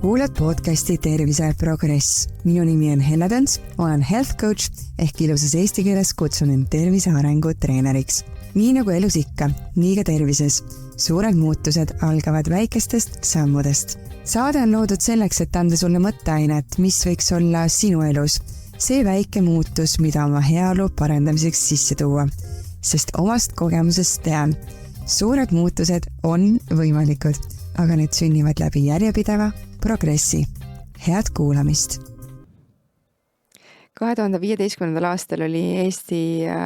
Kuulad podcasti Tervise Progress. Minu nimi on Helle Töns, olen health coach ehk ilusas eesti keeles kutsun end tervise arengu treeneriks. Nii nagu elus ikka, nii ka tervises. Suured muutused algavad väikestest sammudest. Saade on loodud selleks, et anda sulle mõtteainet, mis võiks olla sinu elus. See väike muutus, mida oma heaolu parendamiseks sisse tuua. Sest omast kogemusest tean, suured muutused on võimalikud, aga need sünnivad läbi järjepideva progressi. Head kuulamist! 2015. aastal oli Eesti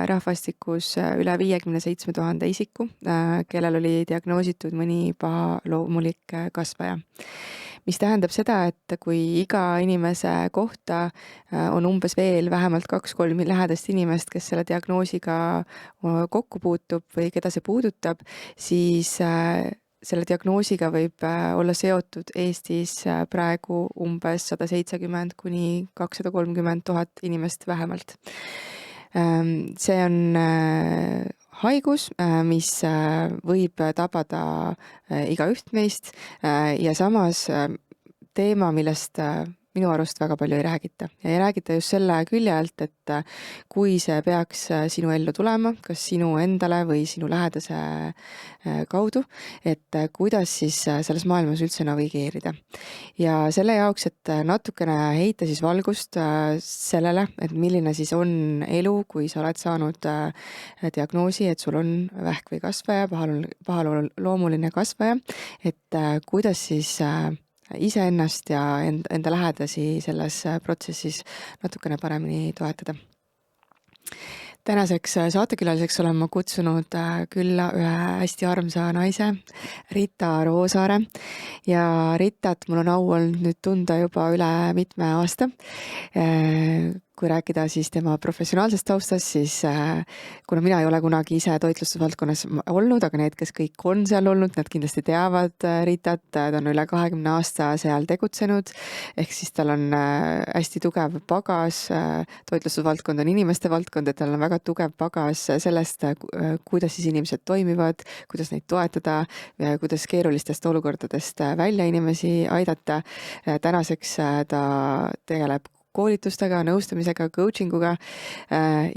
rahvastikus üle 57 000 isiku, kellel oli diagnoositud mõni pahaloomulik kasvaja. Mis tähendab seda, et kui iga inimese kohta on umbes veel vähemalt 2-3 lähedast inimest, kes selle diagnoosiga kokku puutub või keda see puudutab, siis selle diagnoosiga võib olla seotud Eestis praegu umbes 170 kuni 230 000 inimest vähemalt. See on haigus, mis võib tabada igaüht meist ja samas teema, millest minu arust väga palju ei räägita. Ja ei räägita just selle külje alt, et kui see peaks sinu ellu tulema, kas sinu endale või sinu lähedase kaudu, et kuidas siis selles maailmas üldse navigeerida. Ja selle jaoks, et natukene heita siis valgust sellele, et milline siis on elu, kui sa oled saanud diagnoosi, et sul on vähk või kasvaja, pahaloomuline kasvaja, et kuidas siis iseennast ja enda lähedasi selles protsessis natukene paremini toetada. Tänaseks saatekülaliseks olen ma kutsunud külla ühe hästi armsa naise, Rita Roosaare. Ja Ritat mul on au olnud nüüd tunda juba üle mitme aasta. Kui rääkida siis tema professionaalsest taustast, siis kuna mina ei ole kunagi ise toitlustusvaldkonnas olnud, aga need, kes kõik on seal olnud, nad kindlasti teavad Ritat, ta on üle 20 aasta seal tegutsenud, ehk siis tal on hästi tugev pagas, toitlustusvaldkond on inimeste valdkond, et tal on väga tugev pagas sellest, kuidas siis inimesed toimivad, kuidas neid toetada, kuidas keerulistest olukordadest välja inimesi aidata. Tänaseks ta tegeleb koolitustega, nõustamisega, coachinguga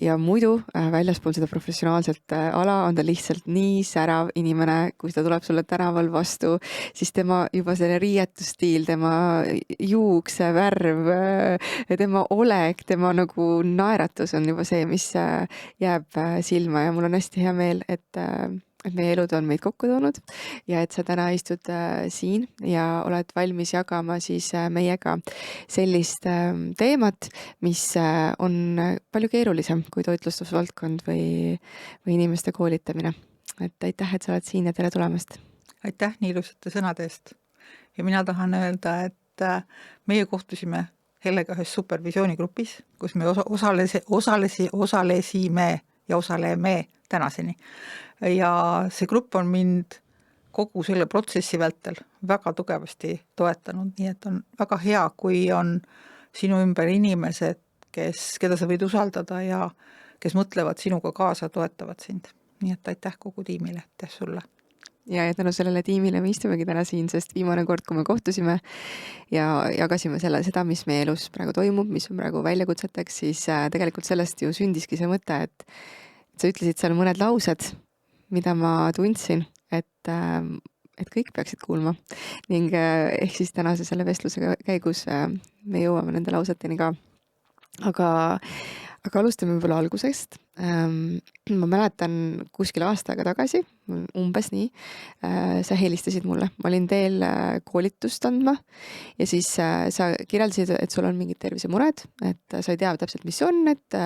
ja muidu väljaspool seda professionaalset ala on ta lihtsalt nii särav inimene, kui ta tuleb sulle tänaval vastu, siis tema juba selle riietusstiil, tema juukse värv, tema olek, tema nagu naeratus on juba see, mis jääb silma ja mul on hästi hea meel, et meie elud on meid kokku toonud ja et sa täna istud siin ja oled valmis jagama siis meiega sellist teemat, mis on palju keerulisem kui toitlustusvaldkond või inimeste koolitamine. Et aitäh, et sa oled siin ja tere tulemast. Aitäh nii ilusate sõnade eest. Ja mina tahan öelda, et meie kohtusime Hellega ühes supervisioonigrupis, kus me osalesime ja osaleme tänaseni. Ja see grupp on mind kogu selle protsessi vältel väga tugevasti toetanud, nii et on väga hea, kui on sinu ümber inimesed, keda sa võid usaldada ja kes mõtlevad sinuga kaasa, toetavad sind. Nii et aitäh kogu tiimile, aitäh sulle. Ja tänu sellele tiimile me istumegi täna siin, sest viimane kord, kui me kohtusime ja jagasime seda, mis meie elus praegu toimub, mis on praegu väljakutseteks, siis tegelikult sellest ju sündiski see mõte, et sa ütlesid seal mõned laused, mida ma tundsin, et kõik peaksid kuulma. Ning ehk siis tänase selle vestluse käigus me jõuame nende lauseteni ka. Aga alustame võib-olla algusest. Ma mäletan kuskil aasta aega tagasi, umbes nii, sa helistasid mulle. Ma olin teel koolitust andma ja siis sa kirjeldasid, et sul on mingid tervisemured, et sa ei tea täpselt, mis on, et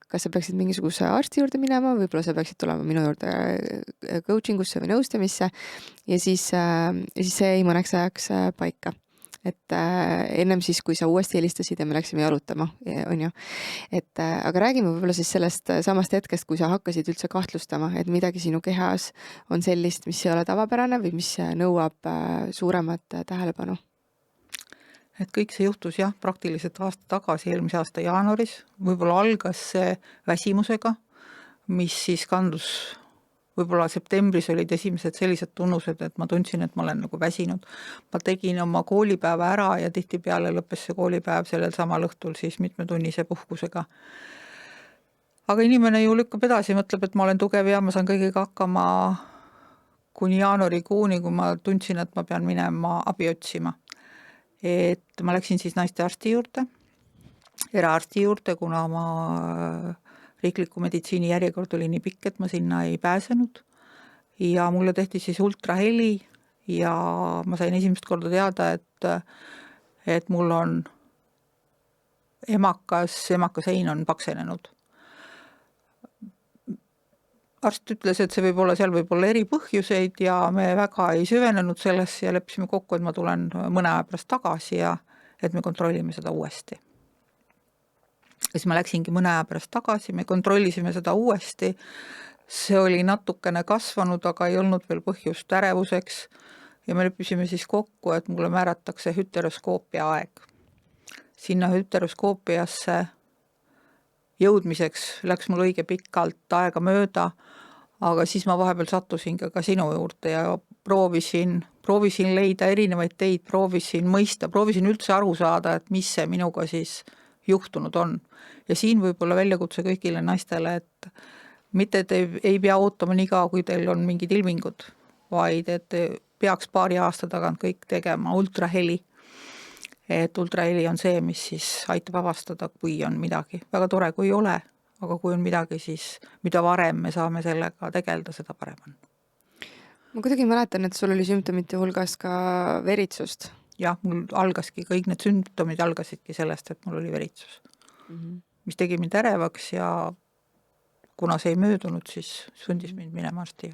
kas sa peaksid mingisuguse arsti juurde minema, võib-olla sa peaksid tulema minu juurde coachingusse või nõustamisse ja siis see jäi mõneks ajaks paika. Et ennem siis, kui sa uuesti helistasid ja me läksime jalutama, on ju. Aga räägime võib-olla siis sellest samast hetkest, kui sa hakkasid üldse kahtlustama, et midagi sinu kehas on sellist, mis ei ole tavapärane või mis nõuab suuremat tähelepanu. Et kõik see juhtus praktiliselt aasta tagasi, eelmise aasta jaanuaris. Võib-olla algas see väsimusega, mis siis kandus võib-olla septembris olid esimesed sellised tunnused, et ma tundsin, et ma olen nagu väsinud. Ma tegin oma koolipäeva ära ja tihtipeale lõppes see koolipäev sellel samal õhtul siis mitmetunnise puhkusega. Aga inimene ju lükkab edasi, mõtleb, et ma olen tugev ja ma saan kõigiga hakkama kuni jaanuarikuuni, kui ma tundsin, et ma pean minema abi otsima. Et ma läksin siis naistearsti juurde, eraarsti juurde, kuna ma riikliku meditsiini järjekord oli nii pikk, et ma sinna ei pääsenud. Ja mulle tehti siis ultraheli ja ma sain esimest korda teada, et mul on emakasein on paksenenud. Arst ütles, et see seal võib olla eri põhjuseid ja me väga ei süvenenud sellesse ja leppisime kokku, et ma tulen mõne aja pärast tagasi ja et me kontrollime seda uuesti. Siis ma läksingi mõne aja pärast tagasi, me kontrollisime seda uuesti, see oli natukene kasvanud, aga ei olnud veel põhjust ärevuseks ja me leppisime siis kokku, et mulle määratakse hüteroskoopia aeg. Sinna hüteroskoopiasse jõudmiseks läks mul õige pikalt aega mööda, aga siis ma vahepeal sattusin ka sinu juurde ja proovisin leida erinevaid teid, proovisin mõista, proovisin üldse aru saada, et mis see minuga siis juhtunud on. Ja siin võib-olla väljakutse kõigile naistele, et mitte te ei pea ootama nii kaua, kui teil on mingid ilmingud, vaid et peaks paari aasta tagant kõik tegema ultraheli. Et ultraheli on see, mis siis aitab avastada, kui on midagi. Väga tore, kui ei ole, aga kui on midagi, siis mida varem me saame sellega tegeleda, seda parem on. Ma kuidagi mäletan, et sul oli sümptomite hulgas ka veritsust. Jah, mul algaski, kõik need sümptomid algasidki sellest, et mul oli veritsus. Mis tegi mind ärevaks ja kuna see ei möödunud, siis sundis mind minema arsti.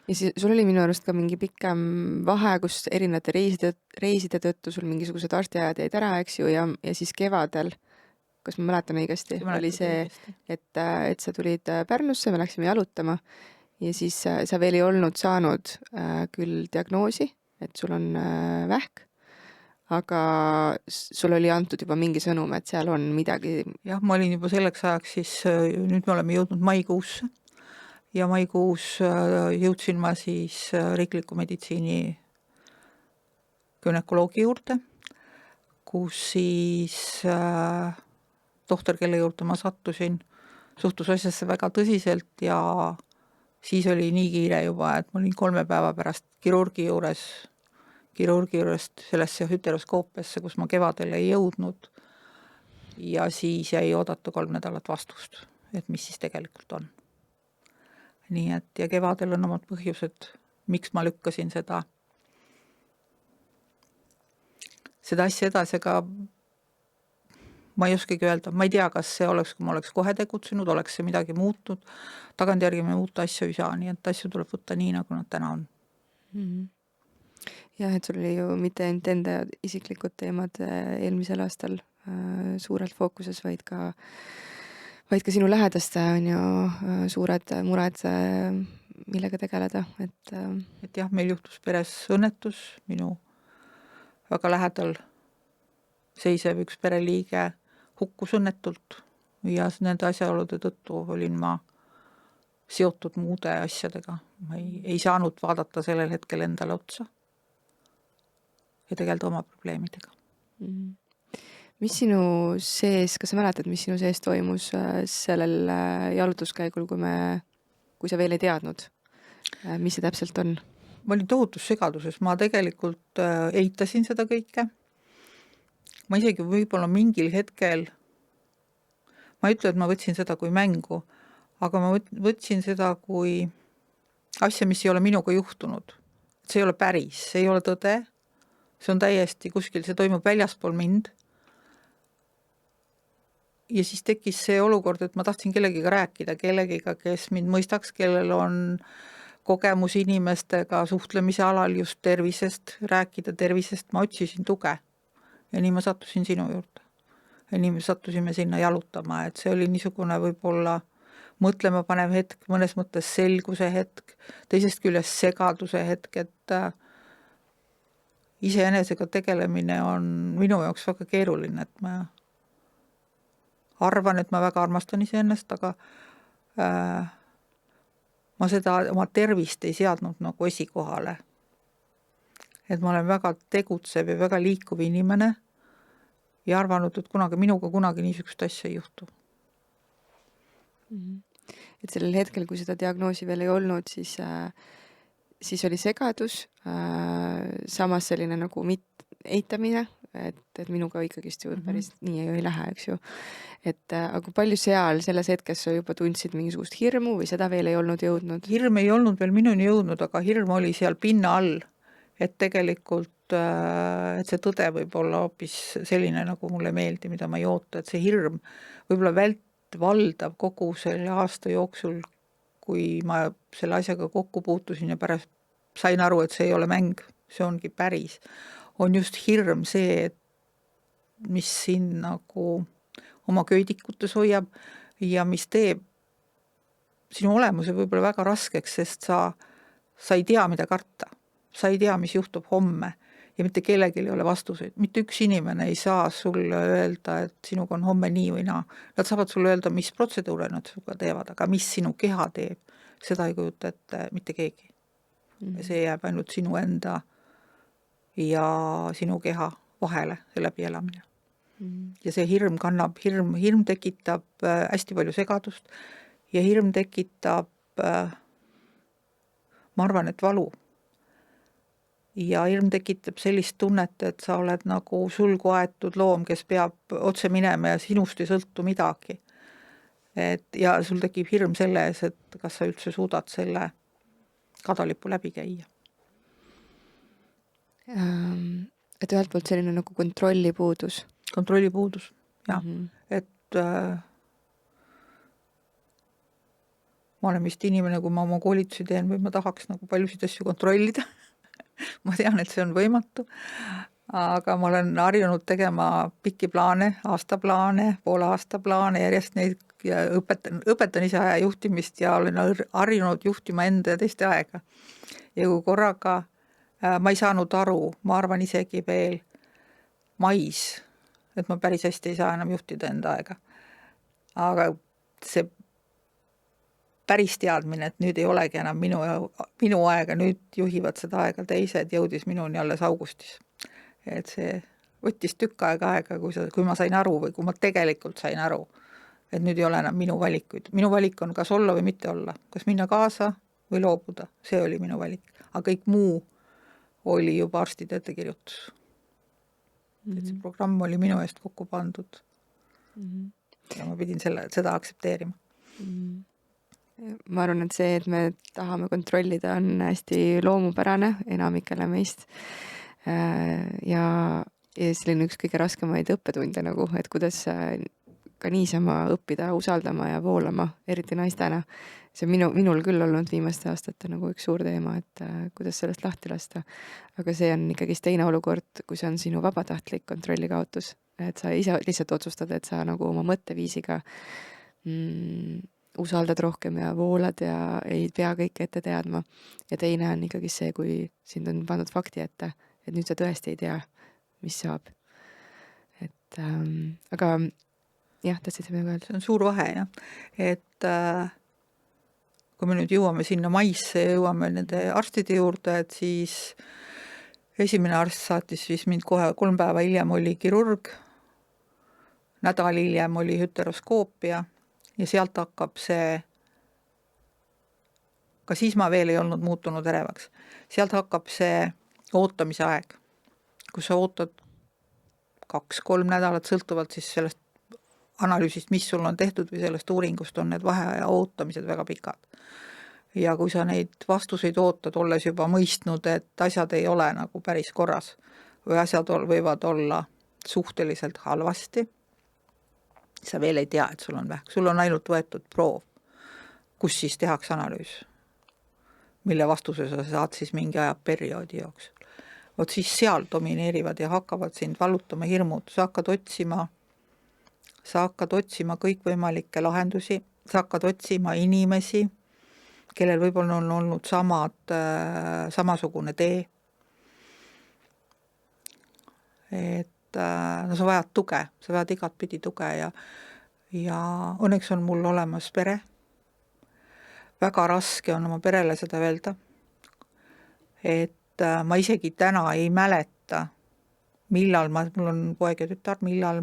Ja siis sul oli minu arust ka mingi pikem vahe, kus erinevate reiside tõttu sul mingisugused arstiajad jäid ära, eks ju, ja siis kevadel, kas ma mäletan õigesti, oli see, et sa tulid Pärnusse, me läksime jalutama ja siis sa veel ei olnud saanud küll diagnoosi, et sul on vähk, aga sul oli antud juba mingi sõnum, et seal on midagi. Jah, ma olin juba selleks ajaks, siis nüüd me oleme jõudnud maikuusse ja maikuus jõudsin ma siis riikliku meditsiini günekoloogi juurde, kus siis tohter, kelle juurde ma sattusin, suhtus asjasse väga tõsiselt ja siis oli nii kiire juba, et ma olin 3 päeva pärast kirurgi juurest sellesse hüteroskoopiasse, kus ma kevadel ei jõudnud ja siis jäi oodata 3 nädalat vastust, et mis siis tegelikult on. Nii et ja kevadel on omad põhjused, miks ma lükkasin seda asja edasi, aga ma ei oskagi öelda, ma ei tea, kas see oleks, kui ma oleks kohe tegutsenud, oleks see midagi muutnud, tagantjärgi me muuta asju ei saa, nii et asju tuleb võtta nii, nagu nad täna on. Jah, et sul oli ju mitte ainult enda isiklikud teemad eelmisel aastal suurelt fookuses, vaid ka sinu lähedaste on ju suured mured, millega tegeleda. Et jah, meil juhtus peres õnnetus, minu väga lähedal seisev üks pereliige hukkus õnnetult ja nende asjaolude tõttu olin ma seotud muude asjadega. Ma ei saanud vaadata sellel hetkel endale otsa ja tegeleda oma probleemidega. Mis sinu sees, kas sa mäletad, mis sinu sees toimus sellel jalutuskäigul, kui sa veel ei teadnud, mis see täpselt on? Ma olin tohutus segaduses, ma tegelikult eitasin seda kõike. Ma isegi võib-olla mingil hetkel, ma ei ütle, et ma võtsin seda kui mängu, aga ma võtsin seda kui asja, mis ei ole minuga juhtunud. See ei ole päris, see ei ole tõde, see on täiesti kuskil, see toimub väljaspool mind. Ja siis tekkis see olukord, et ma tahtsin kellegiga rääkida, kes mind mõistaks, kellel on kogemus inimestega suhtlemise alal just tervisest, rääkida tervisest, ma otsisin tuge. Ja nii ma sattusin sinu juurde. Ja nii me sattusime sinna jalutama, et see oli niisugune võib-olla mõtlema panev hetk, mõnes mõttes selguse hetk, teisest küljest segaduse hetk, et iseenesega tegelemine on minu jaoks väga keeruline, et ma arvan, et ma väga armastan iseennast, aga ma seda oma tervist ei seadnud nagu esikohale. Et ma olen väga tegutsev ja väga liikuv inimene ja arvanud, et minuga kunagi niisugust asja ei juhtu. Et sellel hetkel, kui seda diagnoosi veel ei olnud, siis oli segadus, samas selline nagu eitamine, et minuga ikkagist ju päris nii ei lähe, eks ju. Aga palju seal selles hetkes sa juba tundsid mingisugust hirmu või seda veel ei olnud jõudnud? Hirm ei olnud veel minuni jõudnud, aga hirm oli seal pinna all, et tegelikult et see tõde võib olla hoopis selline, nagu mulle meeldi, mida ma ei oota, et see hirm võib-olla valdav kogu selle aasta jooksul, kui ma selle asjaga kokku puutusin ja pärast sain aru, et see ei ole mäng, see ongi päris, on just hirm see, mis siin nagu oma köidikutes hoiab ja mis teeb sinu olemuse võib-olla väga raskeks, sest sa ei tea, mida karta. Sa ei tea, mis juhtub homme ja mitte kellelgi ei ole vastuseid. Mitte üks inimene ei saa sulle öelda, et sinuga on homme nii või naa. Nad saavad sulle öelda, mis protseduure nad suga teevad, aga mis sinu keha teeb, seda ei kujuta ette mitte keegi. See jääb ainult sinu enda ja sinu keha vahele, see läbielamine. Ja see hirm kannab, hirm tekitab hästi palju segadust ja hirm tekitab, ma arvan, et valu. Ja hirm tekitab sellist tunnet, et sa oled nagu sulgu aetud loom, kes peab otse minema ja sinust ei sõltu midagi. Ja sul tekib hirm selle ees, et kas sa üldse suudad selle kadalipu läbi käia. Et ühelt poolt selline nagu kontrollipuudus. Kontrollipuudus, jah. Et ma olen vist inimene, kui ma oma koolitusi teen, või ma tahaks nagu paljusid asju kontrollida. Ma tean, et see on võimatu, aga ma olen harjunud tegema pikki plaane, aastaplaane, poole aastaplaane, järjest neid ja õpetan ise aja juhtimist ja olen harjunud juhtima enda ja teiste aega. Ja kui korraga ma ei saanud aru, ma arvan isegi veel mais, et ma päris hästi ei saa enam juhtida enda aega. Aga see päris teadmine, et nüüd ei olegi enam minu aega, nüüd juhivad seda aega teised, jõudis minuni alles augustis. Et see võttis tükk aega, kui ma sain aru või kui ma tegelikult sain aru, et nüüd ei ole enam minu valikuid. Minu valik on kas olla või mitte olla, kas minna kaasa või loobuda, see oli minu valik. Aga kõik muu oli juba arstide ettekirjutus. Et see programm oli minu eest kokku pandud ja ma pidin seda aktsepteerima. Ma arvan, et see, et me tahame kontrollida, on hästi loomupärane enamikele meist. Ja selline üks kõige raskemaid õppetunde nagu, et kuidas ka niisama õppida usaldama ja voolama, eriti naistena. See on minul küll olnud viimaste aastate nagu üks suur teema, et kuidas sellest lahti lasta. Aga see on ikkagi teine olukord, kui see on sinu vabatahtlik kontrollikaotus. Et sa ise lihtsalt otsustad, et sa nagu oma mõtteviisiga usaldad rohkem ja voolad ja ei pea kõike ette teadma. Ja teine on ikkagi see, kui sind on pandud fakti ette, et nüüd sa tõesti ei tea, mis saab. Et, aga jah, tahtsid sa midagi öelda? See on suur vahe, jah. Et kui me nüüd jõuame sinna maisse ja jõuame nende arstide juurde, et siis esimene arst saatis siis mind kohe 3 päeva hiljem oli kirurg, nädal hiljem oli hüteroskoopia ja sealt hakkab see, ka siis ma veel ei olnud muutunud ärevaks, sealt hakkab see ootamise aeg, kus sa ootad 2-3 nädalat, sõltuvalt siis sellest analüüsist, mis sul on tehtud või sellest uuringust on need vaheaja ootamised väga pikad. Ja kui sa neid vastuseid ootad, olles juba mõistnud, et asjad ei ole nagu päris korras või asjad võivad olla suhteliselt halvasti, sa veel ei tea, et sul on vähk. Sul on ainult võetud proov, kus siis tehakse analüüs, mille vastuse sa saad siis mingi aja perioodi jooksul. Vot siis seal domineerivad ja hakkavad sind vallutama hirmud. Sa hakkad otsima kõikvõimalikke lahendusi, sa hakkad otsima inimesi, kellel võib-olla on olnud samasugune tee. Et no sa vajad tuge, sa vajad igat pidi tuge ja õnneks on mul olemas pere. väga raske on oma perele seda öelda, et ma isegi täna ei mäleta, millal mul on poeg ja tütar, millal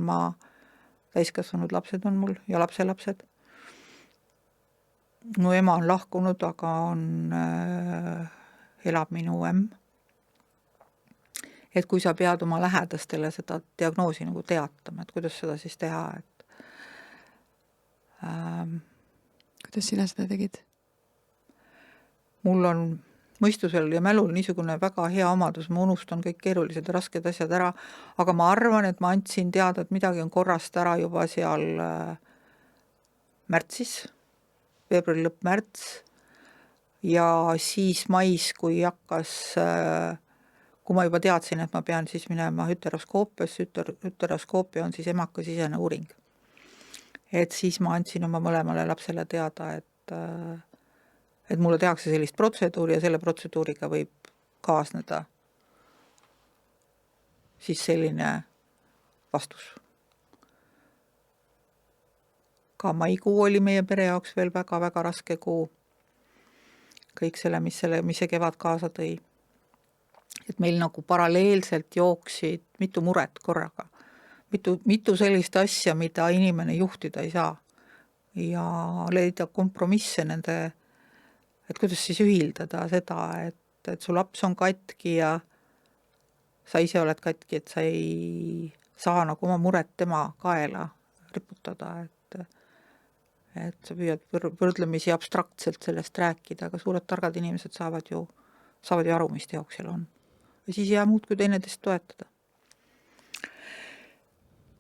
täiskasvanud lapsed on mul ja lapselapsed. Mu ema on lahkunud, aga elab minu emm. Et kui sa pead oma lähedastele seda diagnoosi nagu teatama, et kuidas seda siis teha, et Kuidas sina seda tegid? mul on mõistusel ja mälul niisugune väga hea omadus, ma unustan kõik keerulised ja rasked asjad ära, aga ma arvan, et ma andsin teada, et midagi on korrast ära juba seal märtsis, veebruari lõpp märts, ja siis mais, kui hakkas, kui ma juba teadsin, et ma pean siis minema hüteroskoopiasse, hüteroskoopia on siis emakasisene uuring. Et siis ma andsin oma mõlemale lapsele teada, et mulle tehakse sellist protseduuri ja selle protseduuriga võib kaasneda siis selline vastus. Ka maikuu oli meie pere jaoks veel väga-väga raske kuu. Kõik mis see kevad kaasa tõi. Et meil nagu paralleelselt jooksid mitu muret korraga. Mitu sellist asja, mida inimene juhtida ei saa. Ja leida kompromisse nende, et kuidas siis ühildada seda, et su laps on katki ja sa ise oled katki, et sa ei saa nagu oma muret tema kaela riputada, et sa püüad võrdlemisi abstraktselt sellest rääkida, aga suured targad inimesed saavad ju aru, mis teoks seal on. Ja siis jää muud kui teineteist toetada.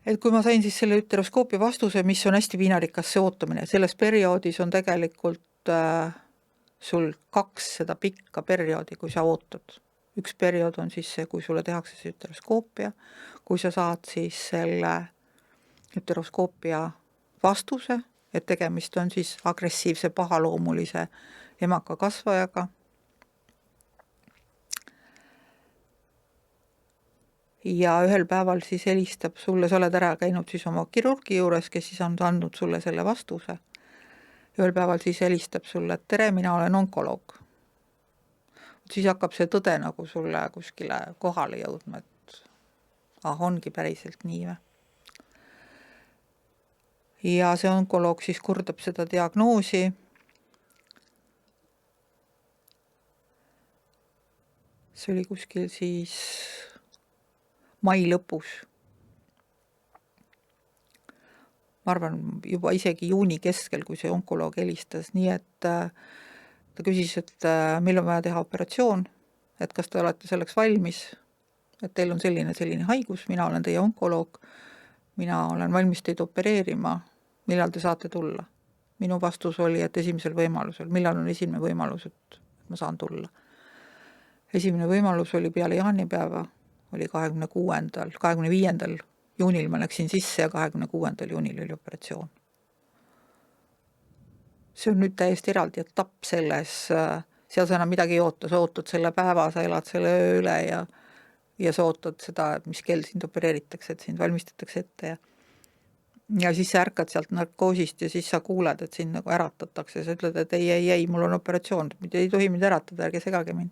Et kui ma sain siis selle hüteroskoopia vastuse, mis on hästi viinarikas see ootamine, selles perioodis on tegelikult sul 2 seda pikka perioodi, kui sa ootad. Üks periood on siis see, kui sulle tehakse see hüteroskoopia, kui sa saad siis selle hüteroskoopia vastuse, et tegemist on siis agressiivse pahaloomulise emaka kasvajaga. Ja ühel päeval siis helistab sulle, sa oled ära käinud siis oma kirurgi juures, kes siis on andnud sulle selle vastuse. Ühel päeval siis helistab sulle, et tere, mina olen onkoloog. Siis hakkab see tõde nagu sulle kuskile kohale jõudma, et ongi päriselt nii või. Ja see onkoloog siis kurdab seda diagnoosi. See oli kuskil siis mai lõpus. Ma arvan, juba isegi juuni keskel, kui see onkoloog helistas, nii et ta küsis, et meil on vaja teha operatsioon, et kas te olete selleks valmis, et teil on selline haigus, mina olen teie onkoloog, mina olen valmis teid opereerima, millal te saate tulla. Minu vastus oli, et esimesel võimalusel, millal on esimene võimalus, et ma saan tulla. Esimene võimalus oli peale jaanipäeva, oli 25. juunil ma läksin sisse ja 26. juunil oli operatsioon. See on nüüd täiesti eraldi etapp selles, seal sa enam midagi ei oota, sa ootad selle päeva, sa elad selle öö üle ja sa ootad seda, mis kell sind opereeritakse, et sind valmistatakse ette ja siis sa ärkad sealt narkoosist ja siis sa kuuled, et sind nagu äratatakse ja sa ütled, et ei, mul on operatsioon, ei tohi mind äratada, ärge segage mind.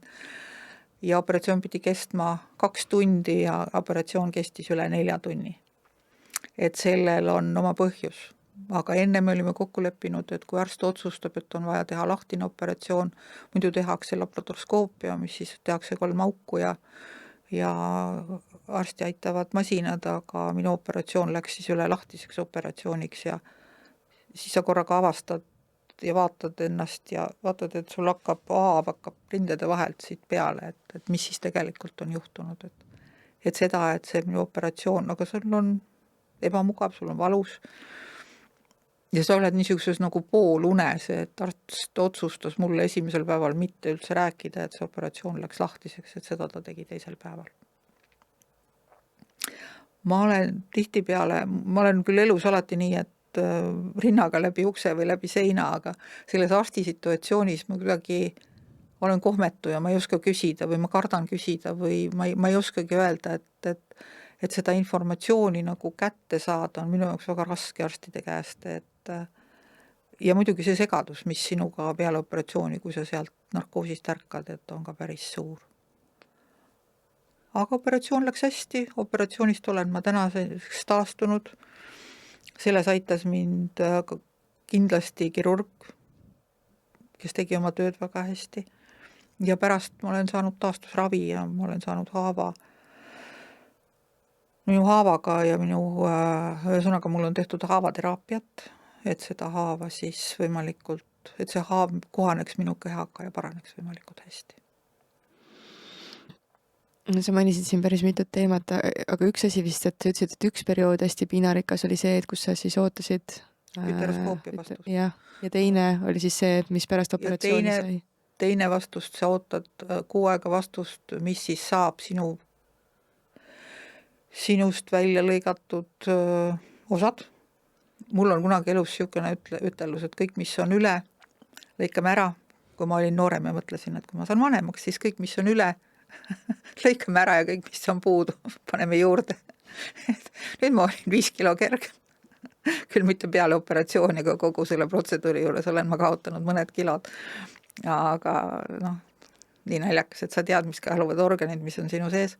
Ja operatsioon pidi kestma 2 tundi ja operatsioon kestis üle 4 tunni. Et sellel on oma põhjus. Aga enne me olime kokku leppinud, et kui arst otsustab, et on vaja teha lahtine operatsioon, muidu tehakse laparoskoopia, mis siis tehakse 3 auku ja arsti aitavad masinad, aga minu operatsioon läks siis üle lahtiseks operatsiooniks ja siis sa korraga avastad ja vaatad ennast ja vaatad, et sul hakkab rindede vahelt siit peale, et mis siis tegelikult on juhtunud. Et seda, et see minu operatsioon, aga sul on ebamugav, sul on valus ja sa oled niisuguses nagu poolunes, et arst otsustas mulle esimesel päeval mitte üldse rääkida, et see operatsioon läks lahtiseks, et seda ta tegi teisel päeval. Ma olen küll elus alati nii, et rinnaga läbi ukse või läbi seina, aga selles arsti situatsioonis ma kuidagi olen kohmetu ja ma ei oska küsida või ma kardan küsida või ma ei oskagi öelda, et seda informatsiooni nagu kätte saada on minu jaoks väga raske arstide käest, ja muidugi see segadus, mis sinuga peale operatsiooni, kui sa sealt narkoosist ärkad, et on ka päris suur. Aga operatsioon läks hästi, operatsioonist olen ma tänaseks taastunud. Selles aitas mind kindlasti kirurg, kes tegi oma tööd väga hästi. Ja pärast ma olen saanud taastusravi ja ma olen saanud minu haavaga ja ühesõnaga mul on tehtud haavateraapiat, et seda haava siis võimalikult, et see haav kohaneks minu kehaga ja paraneks võimalikult hästi. Sa mainisid siin päris mitut teemat, aga üks asi vist, et sa ütlesid, et üks periood hästi piinarikas oli see, et kus sa siis ootasid Üteroskoopia vastust. Ja teine oli siis see, et mis pärast operatsiooni sai. Teine vastust, sa ootad 6 aega vastust, mis siis saab sinust välja lõigatud osad. Mul on kunagi elus siukene ütelus, et kõik, mis on üle, lõikame ära. Kui ma olin noorem ja mõtlesin, et kui ma saan vanemaks, siis kõik, mis on üle, lõikame ära ja kõik, mis on puudu, paneme juurde. Nüüd ma olin 5 kilo kergem. Küll mitte peale operatsiooni, aga kogu selle protseduuri juures olen ma kaotanud mõned kilod. Aga nii naljakas, et sa tead, mis kaaluvad organid, mis on sinu sees.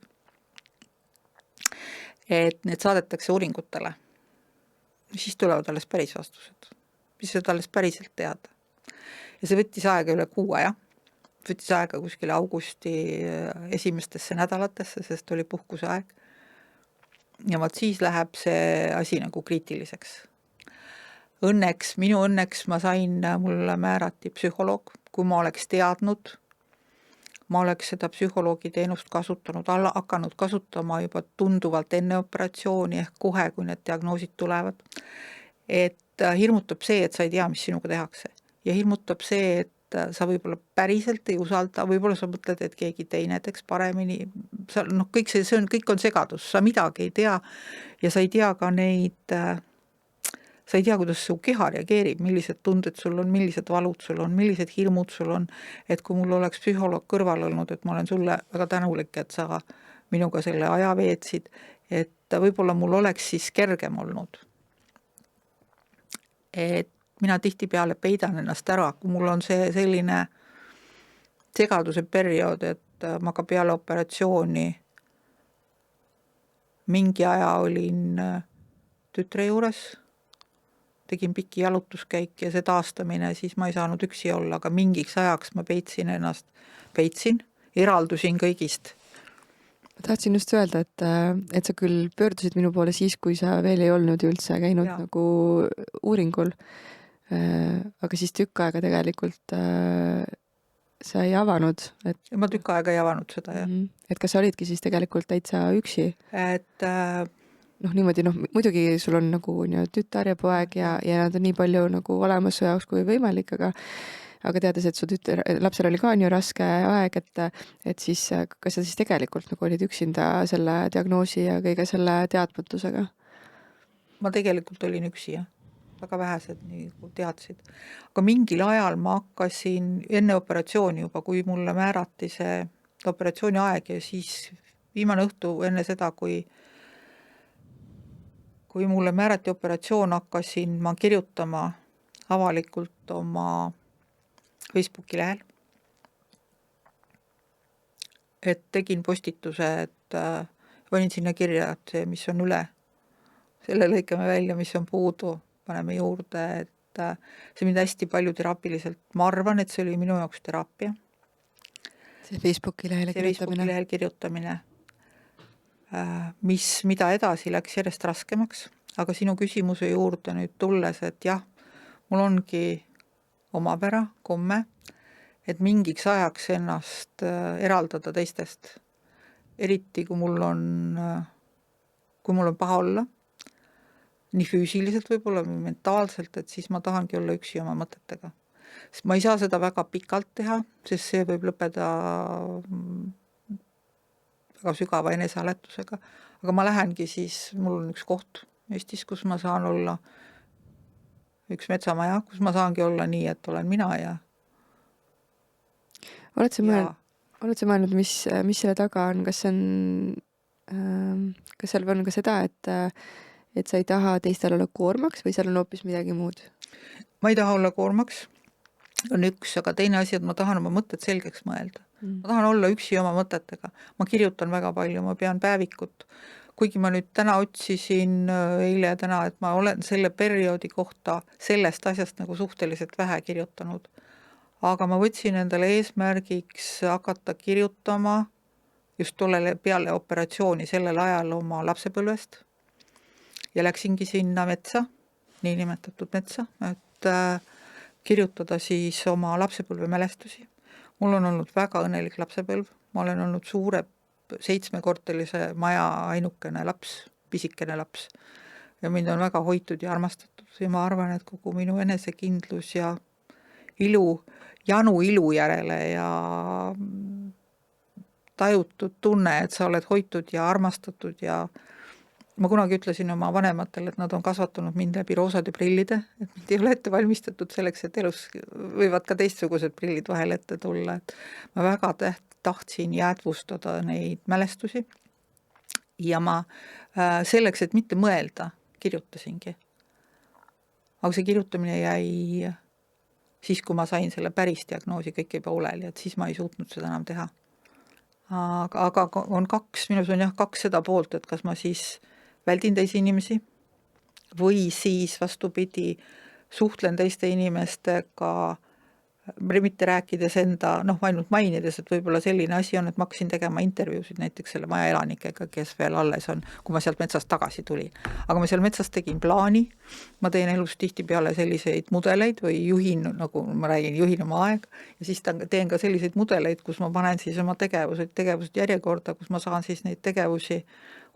Et need saadetakse uuringutele. Siis tulevad alles päris vastused. Siis saad alles päriselt teada. Ja see võttis aega üle 6 aja. Võttis aega kuskile augusti esimestesse nädalatesse, sest oli puhkuse aeg. Ja siis läheb see asi nagu kriitiliseks. Minu õnneks ma sain, mulle määrati psühholoog. Kui ma oleks teadnud, ma oleks seda psühholoogi teenust hakanud kasutama juba tunduvalt enne operatsiooni ehk kohe, kui need diagnoosid tulevad. Et hirmutab see, et sa ei tea, mis sinuga tehakse. Ja hirmutab see, et sa võib-olla päriselt ei usalda, võib-olla sa mõtled, et keegi teine teeks paremini. Kõik on segadus, sa midagi ei tea ja sa ei tea ka sa ei tea, kuidas su keha reageerib, millised tunded sul on, millised valud sul on, millised hirmud sul on. Et kui mul oleks psühholoog kõrval olnud, et ma olen sulle väga tänulik, et sa minuga selle aja veetsid, et võib-olla mul oleks siis kergem olnud. Et mina tihtipeale peidan ennast ära, kui mul on see selline segaduse periood, et ma ka peale operatsiooni mingi aja olin tütre juures, tegin pikki jalutuskäik ja see taastamine, siis ma ei saanud üksi olla, aga mingiks ajaks ma eraldusin kõigist. Ma tahtsin just öelda, et sa küll pöördusid minu poole siis, kui sa veel ei olnud üldse käinud nagu uuringul. Aga siis tükk aega tegelikult sa ei avanud. Ma tükk aega ei avanud seda, jah. Et kas sa olidki siis tegelikult täitsa üksi? Et niimoodi, muidugi sul on nagu tütar ja poeg ja nad on nii palju nagu olemas su jaoks kui võimalik, aga teades, et su lapsel oli ka nii raske aeg, et siis kas sa siis tegelikult nagu olid üksinda selle diagnoosi ja kõige selle teadmatusega? Ma tegelikult olin üksi, jah. Väga vähesed nii teadsid. Aga mingil ajal ma hakkasin enne operatsiooni juba, kui mulle määrati see operatsiooni aeg ja siis viimane õhtu enne seda, kui mulle määrati operatsioon, hakkasin ma kirjutama avalikult oma Facebooki lehel. Et tegin postituse, et panin sinna kirja, et see, mis on üle, selle lõikame välja, mis on puudu, paneme juurde, et see mind hästi palju teraapiliselt, ma arvan, et see oli minu jaoks teraapia. See Facebooki lehel kirjutamine. Mida edasi läks järjest raskemaks, aga sinu küsimuse juurde nüüd tulles, et jah, mul ongi omapära, komme, et mingiks ajaks ennast eraldada teistest. Eriti, kui mul on paha olla, nii füüsiliselt võib-olla või mentaalselt, et siis ma tahangi olla üksi oma mõtetega. Sest ma ei saa seda väga pikalt teha, sest see võib lõppeda väga sügava enesehaletusega. Aga ma lähengi siis, mul on üks koht Eestis, kus ma saan olla üks metsamaja, kus ma saangi olla nii, et olen mina ja Oled sa mõelnud, mis selle taga on? Kas seal on ka seda, et sa ei taha teistel olla koormaks või seal on hoopis midagi muud? Ma ei taha olla koormaks, on üks, aga teine asi, et ma tahan oma mõtted selgeks mõelda. Ma tahan olla üksi oma mõtetega. Ma kirjutan väga palju, ma pean päevikut. Kuigi ma nüüd täna otsisin, eile ja täna, et ma olen selle perioodi kohta sellest asjast nagu suhteliselt vähe kirjutanud. Aga ma võtsin endale eesmärgiks hakata kirjutama just tollele peale operatsiooni sellel ajal oma lapsepõlvest. Ja läksingi sinna metsa, niinimetatud metsa, et kirjutada siis oma lapsepõlve mälestusi. Mul on olnud väga õnnelik lapsepõlv, ma olen olnud suure 7-kortelise maja ainukene laps, pisikene laps ja mind on väga hoitud ja armastatud ja ma arvan, et kogu minu enesekindlus ja janu ilu järele ja tajutud tunne, et sa oled hoitud ja armastatud ja ma kunagi ütlesin oma vanematele, et nad on kasvatanud mind läbi roosade prillide, et mind ei ole ette valmistatud selleks, et elus võivad ka teistsugused prillid vahel ette tulla. Et ma väga tahtsin jäädvustada neid mälestusi ja ma selleks, et mitte mõelda, kirjutasingi. Aga see kirjutamine jäi siis, kui ma sain selle päris diagnoosi kõik ei pooleli, et siis ma ei suutnud seda enam teha. Aga on minus on kaks seda poolt, et kas ma siis väldin teisi inimesi või siis vastupidi suhtlen teiste inimestega, mitte rääkides enda, ainult mainides, et võib-olla selline asi on, et ma hakkasin tegema intervjuusid näiteks selle maja elanikega, kes veel alles on, kui ma sealt metsast tagasi tulin. Aga ma seal metsast tegin plaani, ma teen elus tihtipeale selliseid mudeleid või juhin, nagu ma räägin, juhin oma aeg ja siis teen ka selliseid mudeleid, kus ma panen siis oma tegevused järjekorda, kus ma saan siis neid tegevusi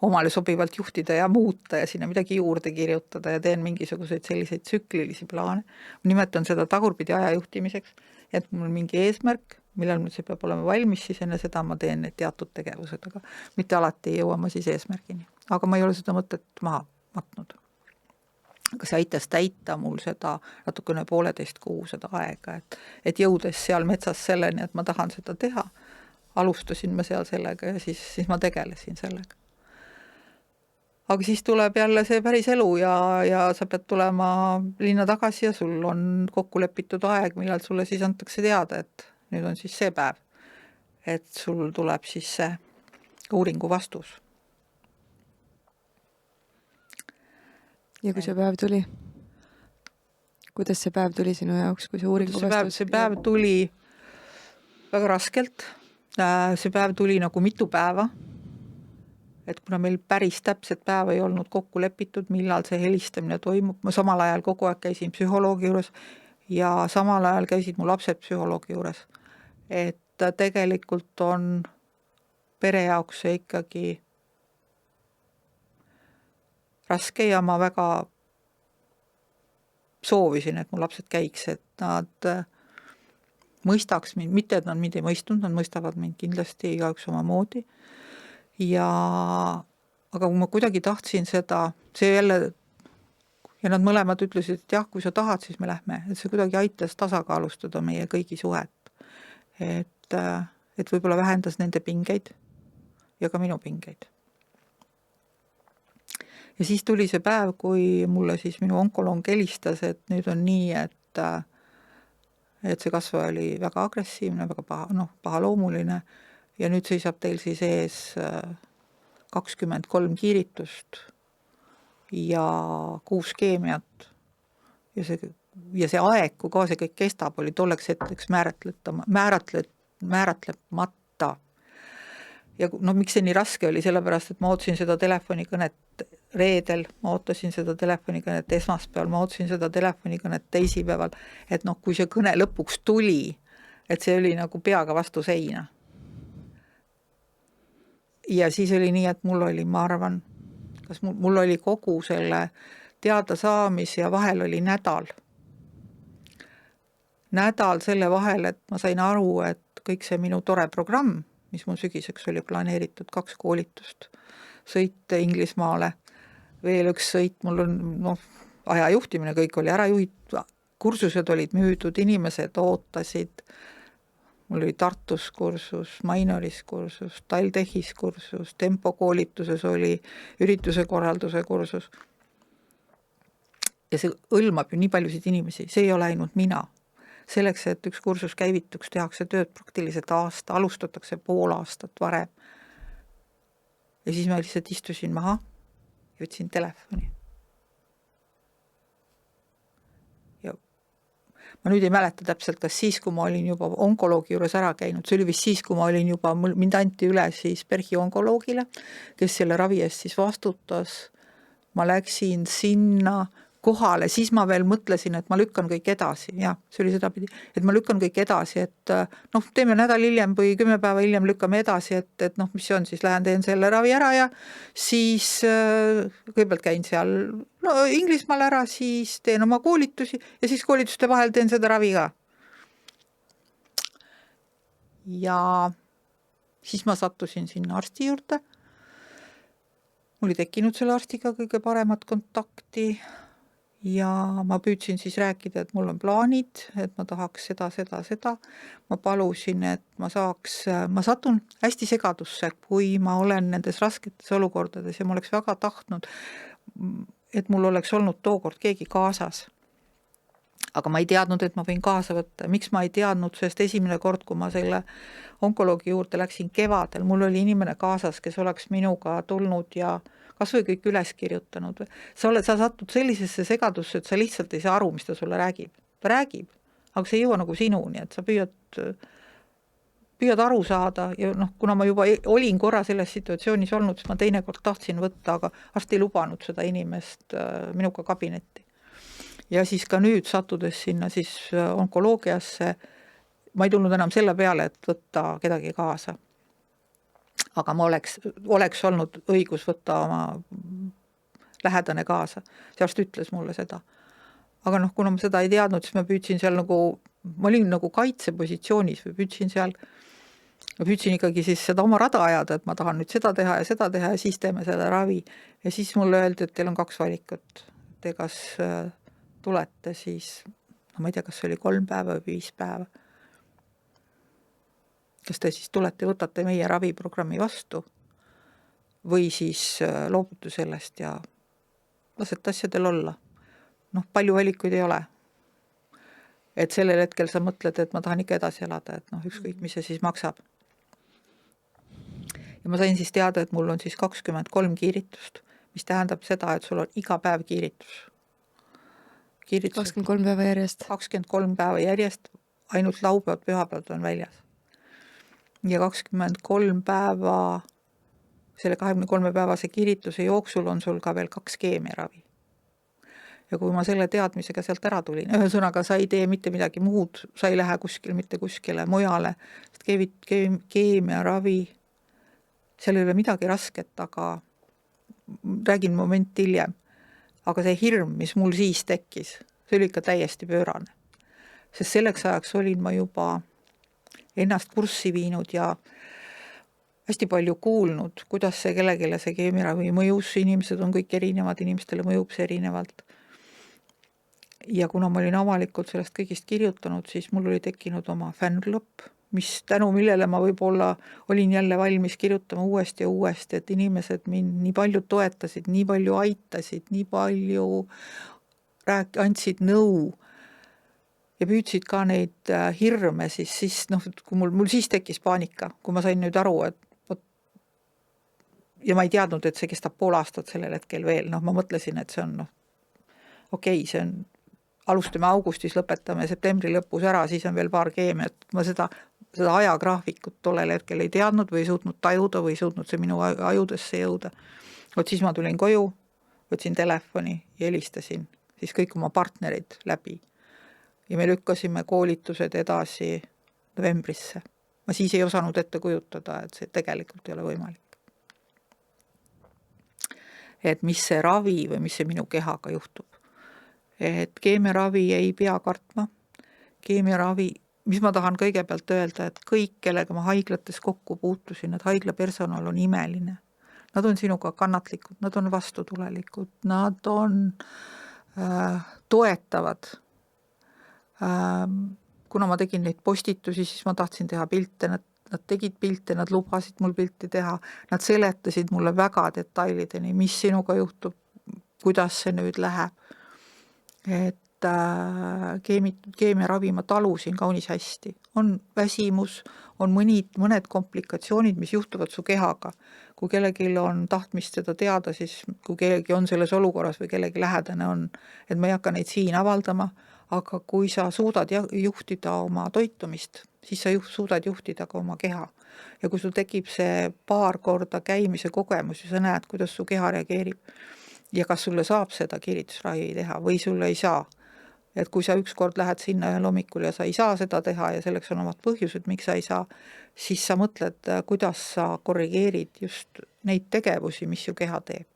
omale sobivalt juhtida ja muuta ja sinna midagi juurde kirjutada ja teen mingisuguseid selliseid tsüklilisi plaane. Ma nimetan seda tagurpidi aja juhtimiseks, et mul on mingi eesmärk, millal see peab olema valmis, siis enne seda ma teen need teatud tegevused, aga mitte alati ei jõua ma siis eesmärgini. Aga ma ei ole seda mõtet maha matnud. Aga see aitas täita mul seda natukene 1,5 kuu seda aega, et jõudes seal metsas selleni, et ma tahan seda teha, alustasin ma seal sellega ja siis ma tegelesin sellega. Aga siis tuleb jälle see päris elu ja sa pead tulema linna tagasi ja sul on kokku lepitud aeg, millal sulle siis antakse teada, et nüüd on siis see päev, et sul tuleb siis see uuringu vastus. Ja kui see päev tuli? Kuidas see päev tuli sinu jaoks, kui see uuringu vastus? See päev tuli väga raskelt. See päev tuli nagu mitu päeva. Et kuna meil päris täpset päeva ei olnud kokku lepitud, millal see helistamine toimub, ma samal ajal kogu aeg käisin psühholoogi juures ja samal ajal käisid mu lapsed psühholoogi juures. Et tegelikult on pere jaoks see ikkagi raske ja ma väga soovisin, et mu lapsed käiks, et nad mõistaks mind, mitte et nad mind ei mõistnud, nad mõistavad mind kindlasti igaüks oma moodi. Aga kui ma kuidagi tahtsin seda, see jälle, ja nad mõlemad ütlesid, et jah, kui sa tahad, siis me lähme, et see kuidagi aitas tasakaalustada meie kõigi suhet. Et võib-olla vähendas nende pingeid ja ka minu pingeid. Ja siis tuli see päev, kui mulle siis minu onkoloog helistas, et nüüd on nii, et see kasvaja oli väga agressiivne, väga pahaloomuline, ja nüüd seisab teil siis ees 23 kiiritust ja 6 keemiat. Ja see aeg, kui ka see kõik kestab, oli tolleks hetkeks määratlemata. Ja miks see nii raske oli, sellepärast, et ma ootasin seda telefonikõnet reedel, ma ootasin seda telefonikõnet esmaspäeval, ma ootasin seda telefonikõnet teisipäeval, et kui see kõne lõpuks tuli, et see oli nagu peaga vastu seina. Ja siis oli nii, et mul oli, ma arvan, kas mul oli kogu selle teada saamis ja vahel oli nädal. Nädal selle vahel, et ma sain aru, et kõik see minu tore programm, mis mul sügiseks oli planeeritud 2 koolitust, sõit Inglismaale, veel üks sõit, mul on aja juhtimine, kõik oli ära juhitud, kursused olid müüdud, inimesed ootasid, mul oli Tartus kursus, Mainoris kursus, TalTechis kursus, Tempo koolituses oli ürituse korralduse kursus. ja see hõlmab ju nii paljusid inimesi, see ei ole ainult mina. Selleks, et üks kursus käivituks, tehakse tööd praktiliselt aasta, alustatakse pool aastat varem. Ja siis ma lihtsalt istusin maha ja võtsin telefoni. Ja ma nüüd ei mäleta täpselt, kas siis, kui ma olin juba onkoloogi juures ära käinud, see oli vist siis, kui ma olin juba, mind anti üle siis PERH-i onkoloogile, kes selle ravi eest siis vastutas. Ma läksin sinna kohale, siis ma veel mõtlesin, et ma lükkan kõik edasi, jah, see oli sedapidi, et ma lükkan kõik edasi, et teeme nädal hiljem või 10 päeva hiljem lükkame edasi, et mis see on, siis lähen teen selle ravi ära ja siis kõigepealt käin seal Inglismaal ära, siis teen oma koolitusi ja siis koolituste vahel teen seda ravi ka. Ja siis ma sattusin sinna arsti juurde. Mul oli tekkinud selle arstiga kõige paremat kontakti. Ja ma püüdsin siis rääkida, et mul on plaanid, et ma tahaks seda. Ma palusin, et ma satun hästi segadusse, kui ma olen nendes rasketes olukordades ja ma oleks väga tahtnud, et mul oleks olnud tookord keegi kaasas. Aga ma ei teadnud, et ma võin kaasa võtta. Miks ma ei teadnud, sest esimene kord, kui ma selle onkoloogi juurde läksin kevadel, mul oli inimene kaasas, kes oleks minuga tulnud ja kas või kõik üles kirjutanud. Sa satud sellisesse segadusse, et sa lihtsalt ei saa aru, mis ta sulle räägib. Ta räägib, aga see ei jõua nagu sinuni, et sa püüad aru saada ja kuna ma juba olin korra selles situatsioonis olnud, siis ma teinekord tahtsin võtta, aga arst ei lubanud seda inimest minuga kabinetti. Ja siis ka nüüd sattudes sinna siis onkoloogiasse, ma ei tulnud enam selle peale, et võtta kedagi kaasa. Aga ma oleks olnud õigus võtta oma lähedane kaasa. See arst ütles mulle seda. Aga kuna ma seda ei teadnud, siis ma püüdsin seal ma olin kaitsepositsioonis või püüdsin ikkagi siis seda oma rada ajada, et ma tahan nüüd seda teha ja siis teeme seda ravi. Ja siis mulle öeldi, et teil on 2 valikut. Te kas tulete siis, ma ei tea, kas see oli 3 päeva või 5 päeva. Kas te siis tulete, võtate meie raviprogrammi vastu või siis loobute sellest ja lasete asjadel olla. Palju valikuid ei ole. Et sellel hetkel sa mõtled, et ma tahan ikka edasi elada, et ükskõik, mis see siis maksab. Ja ma sain siis teada, et mul on siis 23 kiiritust, mis tähendab seda, et sul on iga päev kiiritus. 23 päeva järjest? 23 päeva järjest, ainult laupäevad, pühapäevad on väljas. Ja 23 päeva, selle 23 päevase kiirituse jooksul on sul ka veel 2 keemiaravi. Ja kui ma selle teadmisega sealt ära tulin, ühesõnaga sa ei tee mitte midagi muud, sa ei lähe mitte kuskile mujale, sest keemiaravi, seal ei ole midagi rasket, aga räägin moment hiljem. Aga see hirm, mis mul siis tekkis, see oli ikka täiesti pöörane. Sest selleks ajaks olin ma juba ennast kurssi viinud ja hästi palju kuulnud, kuidas see kellegile see keemiaravi mõjus, inimesed on kõik erinevad, inimestele mõjub see erinevalt. Ja kuna ma olin avalikult sellest kõigist kirjutanud, siis mul oli tekkinud oma fännklub, mis tänu millele ma võib-olla olin jälle valmis kirjutama uuesti ja uuesti, et inimesed mind nii palju toetasid, nii palju aitasid, nii palju andsid nõu ja püüdsid ka neid hirme, siis kui mul siis tekkis paanika, kui ma sain nüüd aru, et ja ma ei teadnud, et see kestab pool aastat sellel hetkel veel, ma mõtlesin, et see on okei, see on alustame augustis, lõpetame septembri lõpus ära, siis on veel paar keemiat, ma seda ajagraafikut tollel hetkel ei teadnud või ei suutnud tajuda või ei suutnud see minu ajudesse jõuda. Siis ma tulin koju, võtsin telefoni ja helistasin siis kõik oma partnerid läbi. Ja me lükkasime koolitused edasi novembrisse. Ma siis ei osanud ette kujutada, et see tegelikult ei ole võimalik. Et mis see ravi või mis see minu kehaga juhtub. Et keemiaravi ei pea kartma. Keemiaravi, mis ma tahan kõigepealt öelda, et kõik, kellega ma haiglates kokku puutusin, et haigla personal on imeline. Nad on sinuga kannatlikud, nad on vastutulelikud, nad on toetavad. Kuna ma tegin neid postitusi, siis ma tahtsin teha pilte, nad tegid pilte, nad lubasid mul pilti teha, nad seletasid mulle väga detailideni, mis sinuga juhtub, kuidas see nüüd läheb. et keemiaravi ma talusin kaunis hästi. On väsimus, on mõned komplikatsioonid, mis juhtuvad su kehaga. Kui kellelgi on tahtmist seda teada, siis kui kellegi on selles olukorras või kellegi lähedane on, et ma ei hakka neid siin avaldama, aga kui sa suudad juhtida oma toitumist, siis sa suudad juhtida ka oma keha. Ja kui sul tekib see paar korda käimise kogemus ja sa näed, kuidas su keha reageerib ja kas sulle saab seda kiiritusravi teha või sulle ei saa, et kui sa ükskord lähed sinna ühel hommikul ja sa ei saa seda teha ja selleks on omad põhjused, miks sa ei saa, siis sa mõtled, kuidas sa korrigeerid just neid tegevusi, mis su keha teeb.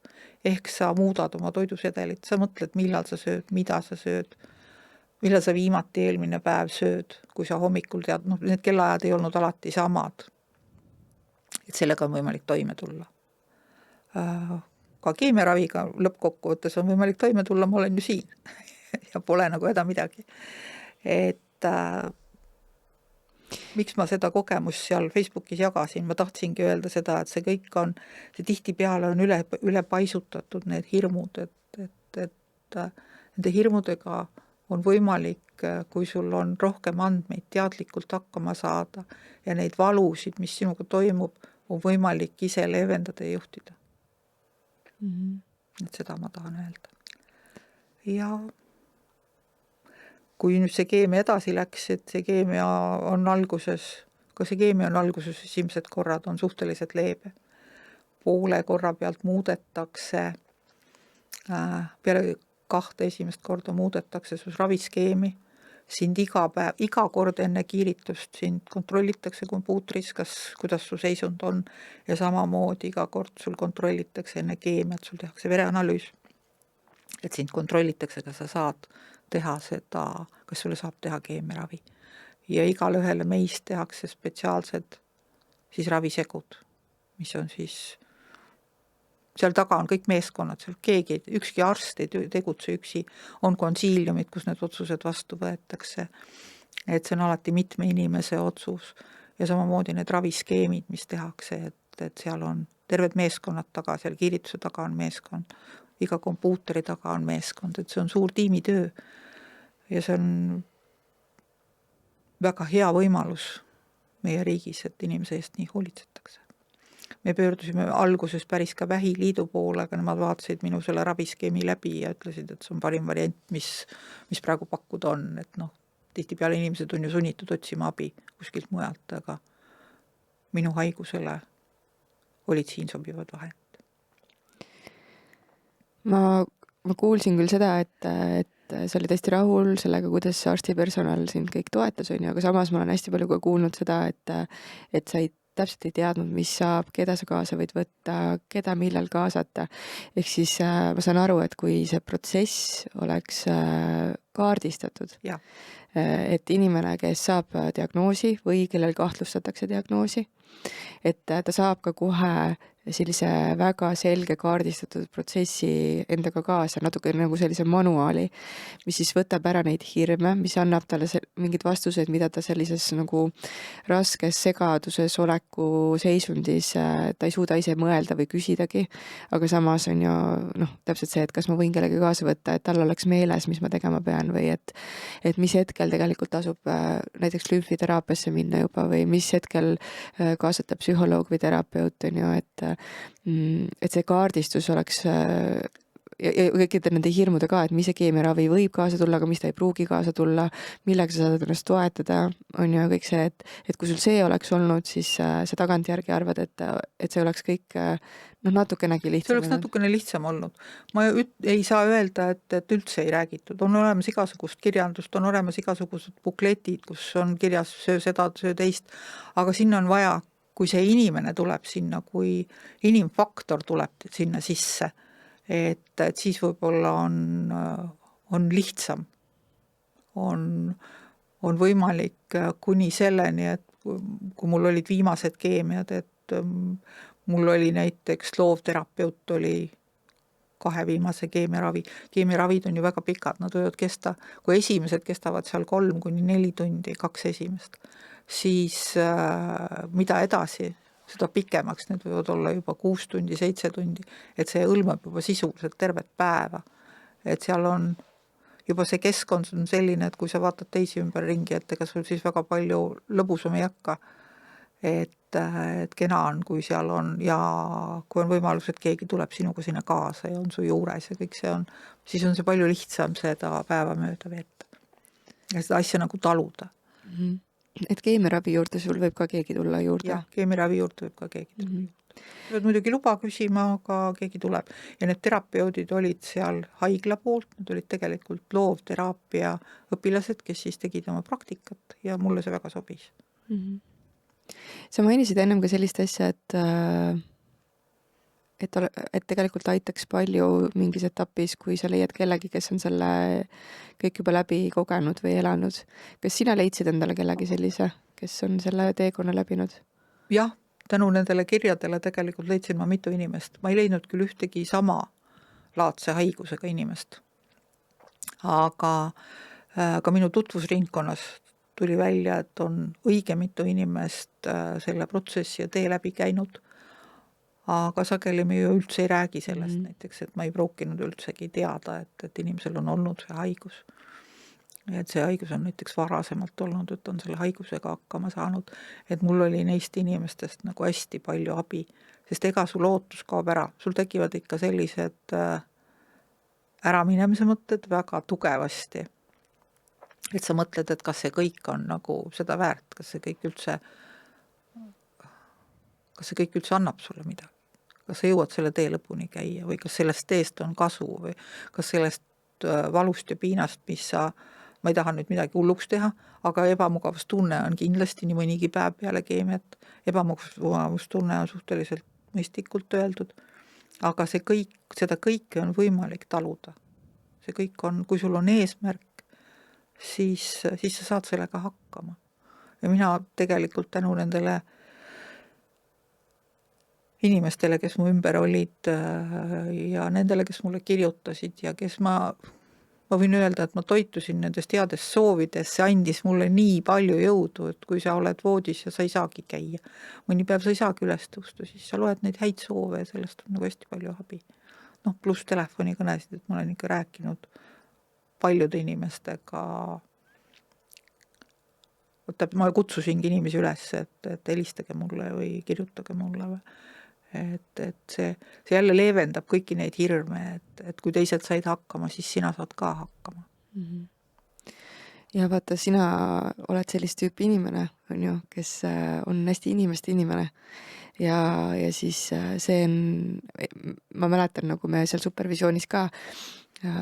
Ehk sa muudad oma toidusedelit, sa mõtled, millal sa sööd, mida sa sööd, millal sa viimati eelmine päev sööd, kui sa hommikul tead, need kellaajad ei olnud alati samad. Et sellega on võimalik toime tulla. Ka keemiaraviga lõppkokkuvõttes on võimalik toime tulla, ma olen ju siin ja pole nagu häda midagi. Et miks ma seda kogemust seal Facebookis jagasin, ma tahtsingi öelda seda, et see kõik on, see tihtipeale on üle paisutatud need hirmud, et nende hirmudega on võimalik, kui sul on rohkem andmeid teadlikult hakkama saada ja neid valusid, mis sinuga toimub, on võimalik ise leevendada ja juhtida. Et seda ma tahan öelda. Ja kui nüüd see keemia edasi läks, et see keemia on alguses, esimesed korrad on suhteliselt leebe. Poole korra pealt muudetakse, peale 2 esimest korda muudetakse sus raviskeemi, sind iga kord enne kiiritust sind kontrollitakse kompuutris, kuidas su seisund on ja samamoodi iga kord sul kontrollitakse enne keemiat, sul tehakse vereanalüüs, et sind kontrollitakse, kas sa saad teha seda, kas sulle saab teha keemiaravi. Ja igale ühele meist tehakse spetsiaalsed siis ravisegud, mis on siis seal taga on kõik meeskonnad, seal ükski arst ei tegutse üksi, on konsiiliumid, kus need otsused vastu võetakse, et see on alati mitme inimese otsus ja samamoodi need raviskeemid, mis tehakse, et seal on terved meeskonnad taga, seal kiirituse taga on meeskond, iga kompuuteri taga on meeskond, et see on suur tiimitöö ja see on väga hea võimalus meie riigis, et inimese eest nii hoolitsetakse. Me pöördusime alguses päris ka Vähiliidu poole, aga nemad vaatasid minu selle raviskeemi läbi ja ütlesid, et see on parim variant, mis praegu pakkuda on. Et tihtipeale inimesed on ju sunnitud otsima abi kuskilt mujalt, aga minu haigusele olid siin sobivad vahend. Ma kuulsin küll seda, et sa olid hästi rahul sellega, kuidas arstipersonal sind kõik toetas, aga samas ma olen hästi palju ka kuulnud seda, et sa täpselt ei teadnud, mis saab, keda sa kaasa võid võtta, keda millal kaasata. Ehk siis ma saan aru, et kui see protsess oleks kaardistatud, et inimene, kes saab diagnoosi või kellel kahtlustatakse diagnoosi, et ta saab ka kohe sellise väga selge kaardistatud protsessi endaga kaasa, natuke nagu sellise manuaali, mis siis võtab ära neid hirme, mis annab talle mingid vastused, mida ta sellises nagu raskes segaduses oleku seisundis ta ei suuda ise mõelda või küsidagi, aga samas on ju täpselt see, et kas ma võin kellegi kaasa võtta, et tal oleks meeles, mis ma tegema pean või et mis hetkel tegelikult tasub näiteks lümfiteraapiasse minna juba või mis hetkel kaasata psühholoog või terapeut, on ju, et see kaardistus oleks ja kõikide nende hirmude ka, et mis see keemiaravi võib kaasa tulla, aga mis ta ei pruugi kaasa tulla, millega sa saad ennast toetada, on ju kõik see, et kui sul see oleks olnud, siis sa tagantjärgi arvad, et see oleks kõik natukenegi lihtsam. See oleks natukene lihtsam olnud. Ma ei saa öelda, et üldse ei räägitud. On olemas igasugust kirjandust, on olemas igasugused bukletid, kus on kirjas söö seda, söö teist, aga sinna on vaja, kui see inimene tuleb sinna, kui inimfaktor tuleb sinna sisse, et siis võib-olla on lihtsam. On võimalik kuni selleni, et kui mul olid viimased keemiad, et mul oli näiteks loovterapeut oli 2 viimase keemiaravi. Keemiaravid on ju väga pikad, nad võivad kesta, kui esimesed kestavad seal 3-4 tundi, 2 esimest, siis mida edasi, seda pikemaks, need võivad olla juba 6 tundi, 7 tundi, et see hõlmab juba sisuliselt tervet päeva. Et seal on, juba see keskkond on selline, et kui sa vaatad teisi ümberringi, et ega sul siis väga palju lõbusam ei hakka. Et kena on, kui seal on ja kui on võimalus, et keegi tuleb sinuga sinna kaasa ja on su juures ja kõik see on, siis on see palju lihtsam seda päeva mööda veeta ja seda asja nagu taluda. Et keemiaravi juurde sul võib ka keegi tulla juurde? Jah, keemiaravi juurde võib ka keegi tulla juurde. Pead muidugi luba küsima, aga keegi tuleb. Ja need terapeudid olid seal haigla poolt, need olid tegelikult loovteraapia õpilased, kes siis tegid oma praktikat ja mulle see väga sobis. Sa mainisid ennem ka sellist asja, et tegelikult aitaks palju mingis etapis, kui sa leiad kellegi, kes on selle kõik juba läbi kogenud või elanud. Kas sina leidsid endale kellegi sellise, kes on selle teekonna läbinud? Jah, tänu nendele kirjadele tegelikult leidsin ma mitu inimest. Ma ei leidnud küll ühtegi sama laadse haigusega inimest. Aga ka minu tutvusringkonnas tuli välja, et on õige mitu inimest selle protsessi ja tee läbi käinud. Aga sageli me ju üldse ei räägi sellest näiteks, et ma ei pruukinud üldsegi teada, et inimesel on olnud see haigus. Et see haigus on näiteks varasemalt olnud, et on selle haigusega hakkama saanud, et mul oli neist inimestest nagu hästi palju abi, sest ega sul ootus kaob ära, sul tekivad ikka sellised äraminemise mõtted väga tugevasti, et sa mõtled, et kas see kõik on nagu seda väärt, kas see kõik üldse annab sulle midagi, kas sa jõuad selle tee lõpuni käia või kas sellest teest on kasu või kas sellest valust ja piinast, mis ma ei taha nüüd midagi hulluks teha, aga ebamugavustunne on kindlasti nii mõnigi päev peale keemiat. Ebamugavustunne on suhteliselt mõistlikult öeldud, aga seda kõike on võimalik taluda. See kõik on, kui sul on eesmärk, siis sa saad sellega hakkama. Ja mina tegelikult tänu nendele inimestele, kes mu ümber olid ja nendele, kes mulle kirjutasid ja kes ma võin öelda, et ma toitusin nendest headest soovidest, see andis mulle nii palju jõudu, et kui sa oled voodis ja sa ei saagi käia, mõni päev sa ei saagi üles tõusta, siis sa loed neid häid soove ja sellest on nagu hästi palju abi. Pluss telefonikõnesid, et ma olen ikka rääkinud paljude inimestega. Ma kutsusingi inimesi üles, et helistage mulle või kirjutage mulle. Et see jälle leevendab kõiki neid hirme, et kui teised said hakkama, siis sina saad ka hakkama. Ja vaata, sina oled sellist tüüpi inimene, on ju, kes on hästi inimene. Ja siis see on, ma mäletan, nagu me seal supervisioonis ka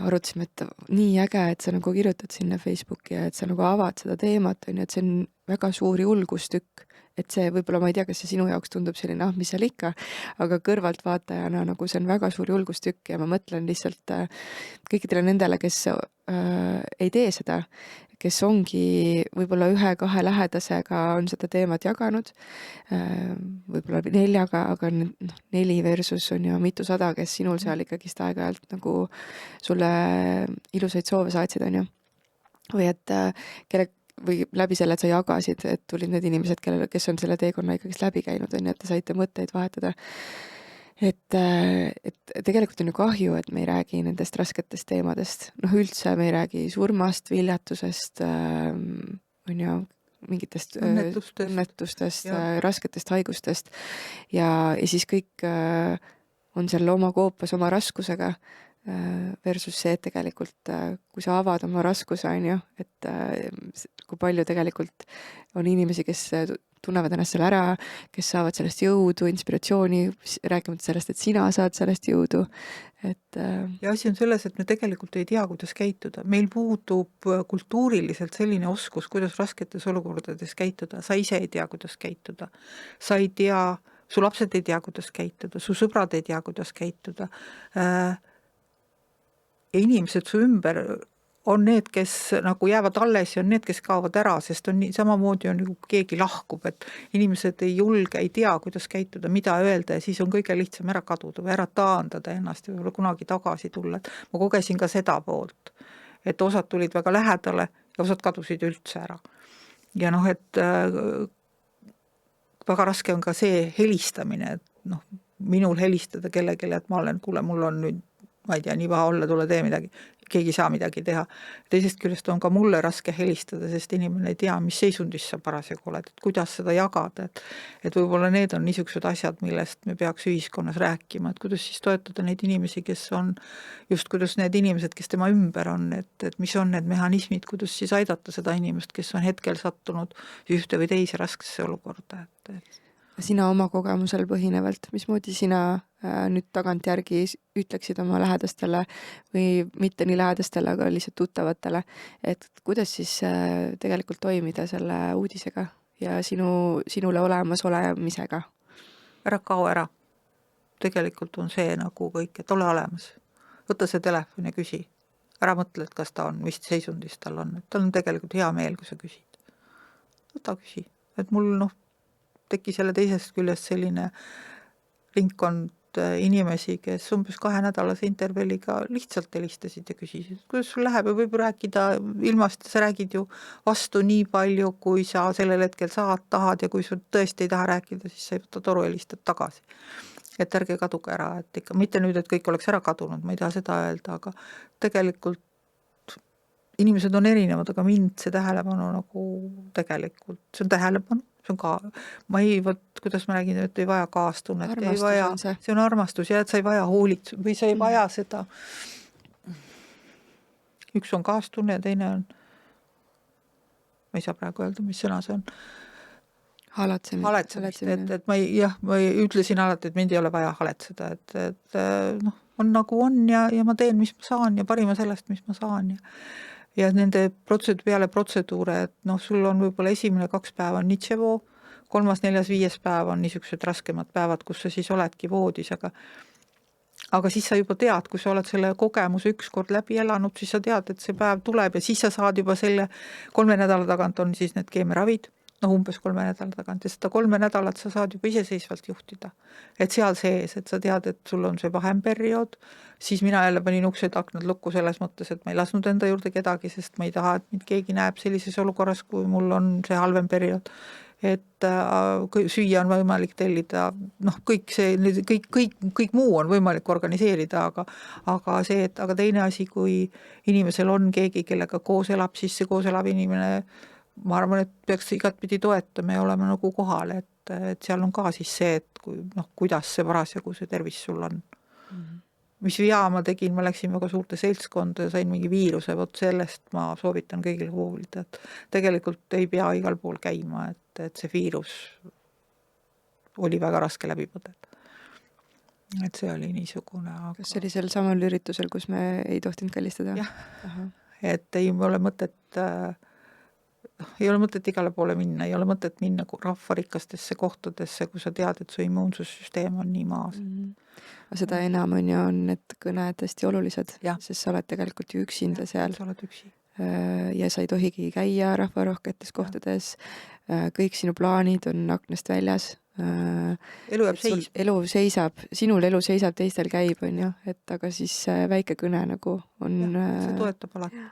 arutasime, et nii äge, et sa nagu kirjutad sinna Facebooki ja et sa nagu avad seda teemat, on ju, et see on väga suur julgustükk. Et see võib-olla, ma ei tea, kas see sinu jaoks tundub selline, mis seal ikka, aga kõrvalt vaatajana nagu see on väga suur julgustükk ja ma mõtlen lihtsalt kõikidele nendele, kes ei tee seda, kes ongi võib-olla 1-2 lähedasega on seda teemat jaganud, võib-olla 4, aga 4 versus on ju mitusada, kes sinul seal ikkagist aeg-ajalt nagu sulle ilusaid soove saatsid, on ju. Või et või läbi selle, et sa jagasid, et tulid need inimesed, kes on selle teekonna ikkagi läbi käinud, on, et te saite mõtteid vahetada. Et tegelikult on ju kahju, et me ei räägi nendest rasketest teemadest. Üldse me ei räägi surmast, viljatusest, on ju, mingitest õnnetustest, rasketest haigustest ja siis kõik on seal oma koopas oma raskusega versus see, et tegelikult kui sa avad oma raskuse, on ju, et kui palju tegelikult on inimesi, kes tunnevad ennast seal ära, kes saavad sellest jõudu, inspiratsiooni, rääkimata sellest, et sina saad sellest jõudu. Ja asi on selles, et me tegelikult ei tea, kuidas käituda. Meil puudub kultuuriliselt selline oskus, kuidas rasketes olukordades käituda. Sa ise ei tea, kuidas käituda. Sa ei tea, su lapsed ei tea, kuidas käituda, su sõbrad ei tea, kuidas käituda. Ja inimesed su ümber on need, kes nagu jäävad alles ja on need, kes kaovad ära, sest on samamoodi on nagu keegi lahkub, et inimesed ei julge, ei tea, kuidas käituda, mida öelda ja siis on kõige lihtsam ära kaduda või ära taandada ennast ja kunagi tagasi tulla. Ma kogesin ka seda poolt, et osad tulid väga lähedale ja osad kadusid üldse ära. Ja et väga raske on ka see helistamine, et minul helistada kellelegi, et ma olen, kuule, mul on nüüd ma ei tea, nii paha olla, tule tee midagi, keegi ei saa midagi teha. Teisest küljest on ka mulle raske helistada, sest inimene ei tea, mis seisundis sa parasjagu oled, et kuidas seda jagada, et võib-olla need on niisugused asjad, millest me peaks ühiskonnas rääkima, et kuidas siis toetada neid inimesi, kes on just kuidas need inimesed, kes tema ümber on, et mis on need mehhanismid, kuidas siis aidata seda inimest, kes on hetkel sattunud ühte või teise raskesse olukorda, et Sina oma kogemusel põhinevalt, mismoodi sina nüüd tagantjärgi ütleksid oma lähedastele või mitte nii lähedastele, aga lihtsalt tuttavatele, et kuidas siis tegelikult toimida selle uudisega ja sinule olemas olemisega? Ära kao ära. Tegelikult on see nagu kõik, et ole olemas. Võta see telefon ja küsi. Ära mõtle, et kas ta on, mis seisundis tal on. Et tal on tegelikult hea meel, kui sa küsid. Võta küsi. Et mul teki selle teisest küljest selline ringkond inimesi, kes umbes 2-nädalase intervalliga lihtsalt helistasid ja küsisid, kuidas sul läheb ja võib rääkida ilmast, sa räägid ju vastu nii palju, kui sa sellel hetkel tahad ja kui sul tõesti ei taha rääkida, siis sa ei võta toru, helistad tagasi. Et ärge kaduge ära, et ikka mitte nüüd, et kõik oleks ära kadunud, ma ei taha seda öelda, aga tegelikult inimesed on erinevad, aga mind see tähelepanu nagu tegelikult, see on tähelepanu, see on ka, kuidas ma räägin, et ei vaja kaastunnet, ei vaja, see on armastus ja et sa ei vaja hoolitsu või sa ei vaja seda. Üks on kaastunne ja teine on, ma ei saa praegu öelda, mis sõna see on. Haletsemist, et ma ütlesin alati, et mind ei ole vaja haletseda, et on nagu on ja ma teen, mis ma saan ja parima sellest, mis ma saan ja nende peale protseduure, et sul on võib-olla esimene 2 päeva on nitševoo, 3., 4., 5. päev on niisugused raskemad päevad, kus sa siis oledki voodis, aga siis sa juba tead, kui sa oled selle kogemuse ükskord läbi elanud, siis sa tead, et see päev tuleb ja siis sa saad juba selle 3 nädala tagant on siis need keemiaravid, umbes 3 nädala tagant ja seda 3 nädalat sa saad juba iseseisvalt juhtida. Et seal sees, et sa tead, et sul on see vahem-periood, siis mina jälle panin uksed aknad lukku selles mõttes, et ma ei lasnud enda juurde kedagi, sest ma ei taha, et mind keegi näeb sellises olukorras, kui mul on see halvem periood. Et süüa on võimalik tellida, kõik muu on võimalik organiseerida, aga teine asi, kui inimesel on keegi, kellega koos elab, siis see koos elav inimene ma arvan, et peaks igatpidi toetama ja olema nagu kohal, et seal on ka siis see, et kuidas see parasjagu see tervis sul on. Mis vea ma tegin, ma läksin väga suurte seltskonda ja sain mingi viiruse, vot sellest ma soovitan kõigil hoolida, et tegelikult ei pea igal pool käima, et see viirus oli väga raske läbi põdeda. Et see oli niisugune. Aga... Kas see oli sel samal üritusel, kus me ei tohtinud kallistada? Jah, et ei ole mõtet igale poole minna, ei ole mõtet minna rahvarikastesse kohtadesse, kui sa tead, et su immuunsussüsteem on nii maas. Aga seda enam on need kõned hästi olulised, sest sa oled tegelikult ju üksinda seal. Sa oled üksi. Ja sa ei tohigi käia rahvarohketes kohtades, kõik sinu plaanid on aknast väljas. Elu jääb seis. Elu seisab, sinul elu seisab, teistel käib, on ju, et aga siis väike kõne nagu on... see toetab alati.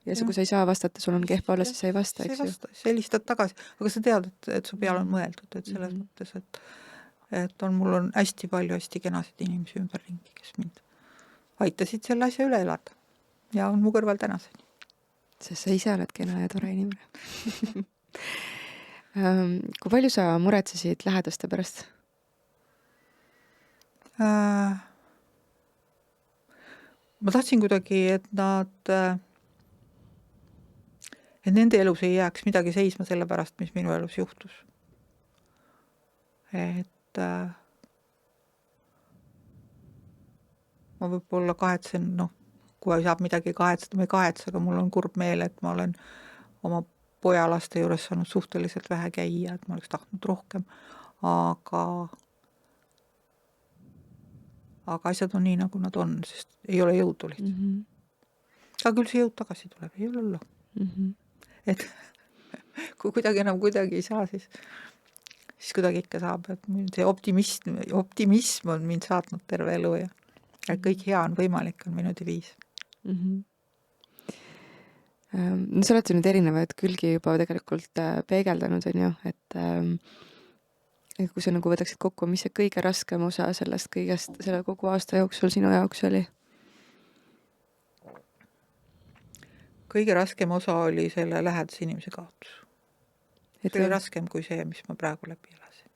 Ja kui sa ei saa vastata, sul on kehva olla, siis sa ei vasta, eks ju. Sa helistad tagasi, aga sa tead, et su peal on mõeldud, et selles mõttes, et mul on hästi palju hästi kenasid inimesi ümberringi, kes mind aitasid selle asja üle elada ja on mu kõrval tänaseni. Sest sa ise oled kena ja tore inimene. Kui palju sa muretsesid lähedaste pärast? Ma tahtsin kuidagi, et nende elus ei jääks midagi seisma selle pärast, mis minu elus juhtus. Et ma võib-olla kahetsen, kui saab midagi kahetseda, ma ei kahetse, aga mul on kurb meel, et ma olen oma pojalaste juures saanud suhteliselt vähe käia, et ma oleks tahtnud rohkem, aga asjad on nii, nagu nad on, sest ei ole jõudu lihtsalt. Aga küll see jõud tagasi tuleb, ei ole hullu. Et kui kuidagi ei saa, siis kuidagi ikka saab, et see optimism on mind saatnud terve elu ja kõik hea on võimalik, on minu deviis. Sa oled nüüd erinevaid külgi juba tegelikult peegeldanud, on ju, et kui sa nagu võtaksid kokku, mis see kõige raskem osa sellest kõigest selle kogu aasta jooksul sinu jaoks oli? kõige raskem osa oli selle lähedase inimese kaotus. Et See oli raskem kui see, mis ma praegu läbi elasin.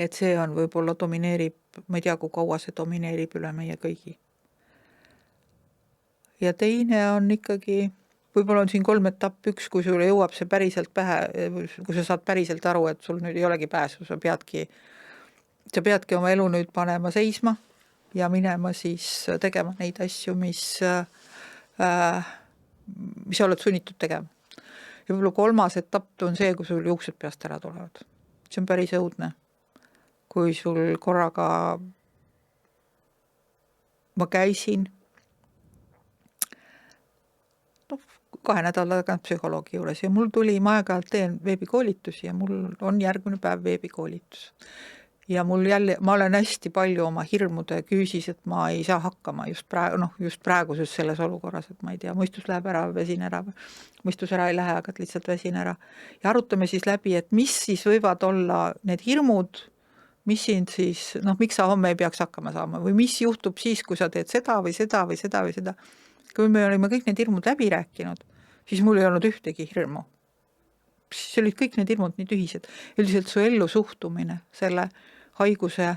Et see on võib-olla domineerib, ma ei tea, kui kaua see domineerib üle meie kõigi. Ja teine on ikkagi, võib-olla on siin 3 etapp, 1, kui sulle jõuab see päriselt pähe, kui sa saad päriselt aru, et sul nüüd ei olegi pääsu, sa peadki oma elu nüüd panema seisma ja minema siis tegema neid asju, mis sa oled sunnitud tegema. Ja võib-olla 3. etapp on see, kui sul juuksed peast ära tulevad. See on päris õudne. Kui sul korraga ma käisin 2 nädala tagant psühholoogi juures ja mul tuli, ma aeg-ajalt teen veebikoolitusi ja mul on järgmine päev veebikoolitus. Ja mul jälle, ma olen hästi palju oma hirmude küüsis, et ma ei saa hakkama just praeguses selles olukorras, et ma ei tea, mõistus läheb ära, vesin ära, mõistus ära ei lähe, aga lihtsalt vesin ära. Ja arutame siis läbi, et mis siis võivad olla need hirmud, mis sind siis, miks sa homme ei peaks hakkama saama või mis juhtub siis, kui sa teed seda või seda või seda või seda. Kui me olime kõik need hirmud läbi rääkinud, siis mul ei olnud ühtegi hirmu. Siis olid kõik need hirmud nii tühised. Üldiselt su ellu suhtumine selle haiguse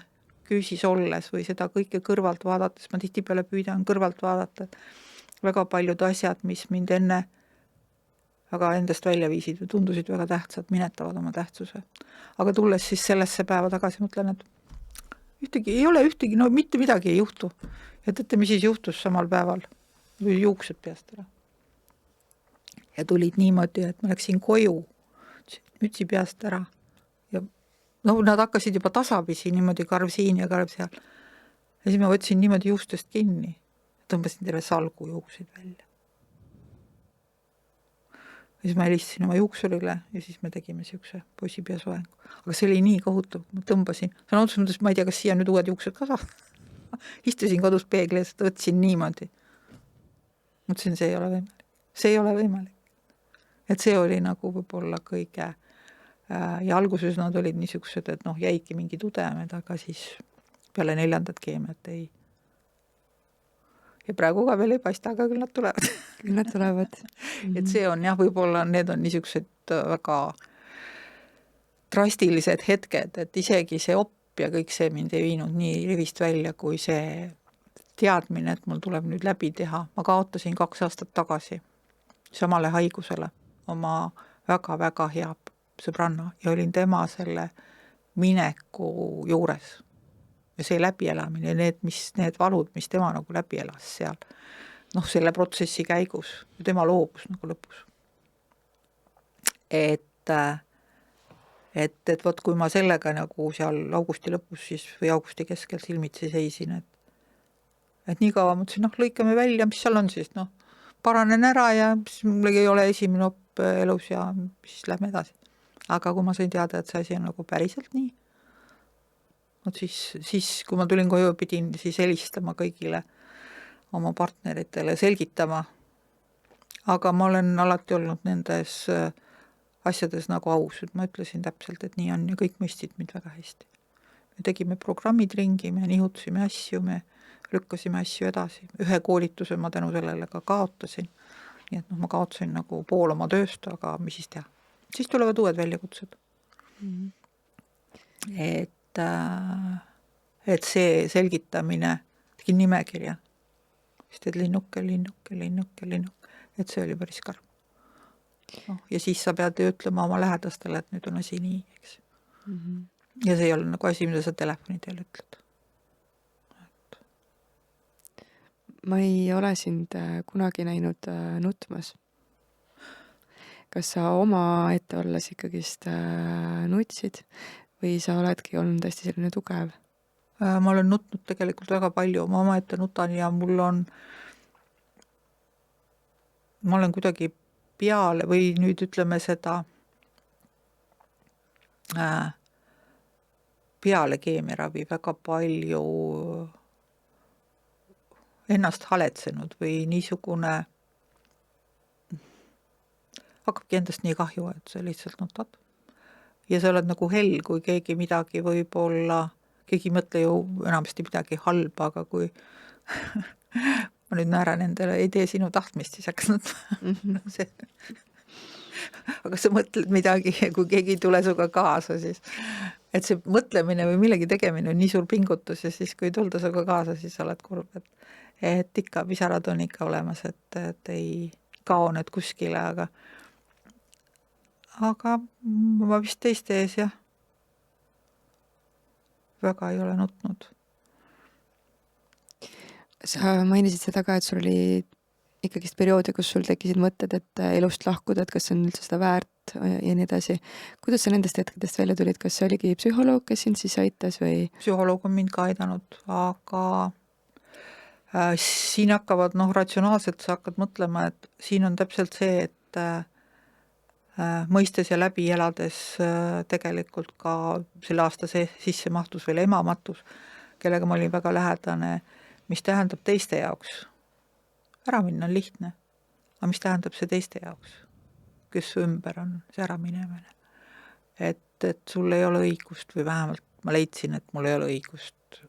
küüsis olles või seda kõike kõrvalt vaadates, ma tihtipeale püüdan kõrvalt vaadata, väga paljud asjad, mis mind enne väga endast välja viisid või tundusid väga tähtsad, minetavad oma tähtsuse. Aga tulles siis sellesse päeva tagasi, mõtlen, et ei ole ühtegi, mitte midagi ei juhtu. Ja teate, mis siis juhtus samal päeval? Või juuksed peast ära. Ja tulid niimoodi, et ma läksin koju, mütsi peast ära. Ja nad hakkasid juba tasapisi niimoodi karv siin ja karv seal. Ja siis ma võtsin niimoodi juustest kinni. Tõmbasin terve salgu juukseid välja. Ja siis ma helistasin oma juuksurile ja siis me tegime siukse poisipea soengu. Aga see oli nii kohutav, ma tõmbasin. See on otsus, ma ei tea, kas siia nüüd uued juuksed ka saab. Istusin kodus peegli ja võtsin niimoodi. Mõtlesin, see ei ole võimalik. See ei ole võimalik. Et see oli nagu võib-olla kõige ja alguses nad olid niisugused, et jäidki mingi tudemed, aga siis peale 4. keemiat ei. Ja praegu ka veel ei paista, aga küll nad tulevad. Küll nad tulevad. Et see on võib-olla need on niisugused väga drastilised hetked, et isegi see opp ja kõik see mind ei viinud nii rivist välja, kui see teadmine, et mul tuleb nüüd läbi teha. Ma kaotasin 2 aastat tagasi samale haigusele oma väga-väga hea sõbranna ja olin tema selle mineku juures. Ja see läbielamine, need valud, mis tema nagu läbi elas seal, selle protsessi käigus, tema loobus nagu lõpus. Et võt, kui ma sellega nagu seal augusti lõpus siis või augusti keskel silmitsi seisin, et nii kaua mõtlesin, lõikame välja, mis seal on siis, paranen ära ja mul ei ole esimene opp elus ja siis lähme edasi. Aga kui ma sain teada, et see asi on nagu päriselt nii, siis kui ma tulin koju, pidin siis helistama kõigile oma partneritele, selgitama. Aga ma olen alati olnud nendes asjades nagu aus, et ma ütlesin täpselt, et nii on ja kõik mõistsid mind väga hästi. Me tegime programmid ringi, me nihutasime asju, me lükkasime asju edasi. Ühe koolituse ma tänu sellele ka kaotasin. Nii et ma kaotasin nagu pool oma tööst, aga mis siis teha? Siis tulevad uued väljakutsed. Et see selgitamine, tegin nimekirja. Siis teed linnuke. Et see oli päris karm. Ja siis sa pead ütlema oma lähedastele, et nüüd on asi nii, eks. Ja see ei ole nagu asi, mida sa telefoni teel ütled. Ma ei ole sind kunagi näinud nutmas. Kas sa oma ette olles ikkagist nutsid või sa oledki olnud hästi selline tugev? Ma olen nutnud tegelikult väga palju, ma oma ette nutan ja ma olen kuidagi peale või nüüd ütleme seda peale keemiaravi väga palju ennast haletsenud või niisugune hakkabki endast nii kahju, et sa lihtsalt nutad. Ja sa oled nagu hell, kui keegi midagi võib-olla, keegi ei mõtle ju enamasti midagi halba, aga kui ma ma nüüd naeran endale, ei tee sinu tahtmist, siis hakkad nutma. Aga sa mõtled midagi ja kui keegi ei tule suga kaasa, siis et see mõtlemine või millegi tegemine on nii suur pingutus ja siis kui ei tulda suga kaasa, siis oled kurb, et ikka pisarad on ikka olemas, et ei kao nüüd kuskile, aga ma vist teiste ees jah, väga ei ole nutnud. Sa mainisid seda ka, et sul oli ikkagist perioodi, kus sul tekkisid mõtted, et elust lahkuda, et kas see on üldse seda väärt ja nii edasi. Kuidas sa nendest hetkedest välja tulid? Kas see oligi psühholoog, kes sind siis aitas või? Psühholoog on mind ka aidanud, aga siin hakkavad, ratsionaalselt sa hakkad mõtlema, et siin on täpselt see, et mõistes ja läbi elades tegelikult ka selle aasta sisse mahtus veel ema matus, kellega ma olin väga lähedane, mis tähendab teiste jaoks. Ära minna on lihtne, aga mis tähendab see teiste jaoks, kes su ümber on, see ära minemine. Et sul ei ole õigust või vähemalt ma leidsin, et mul ei ole õigust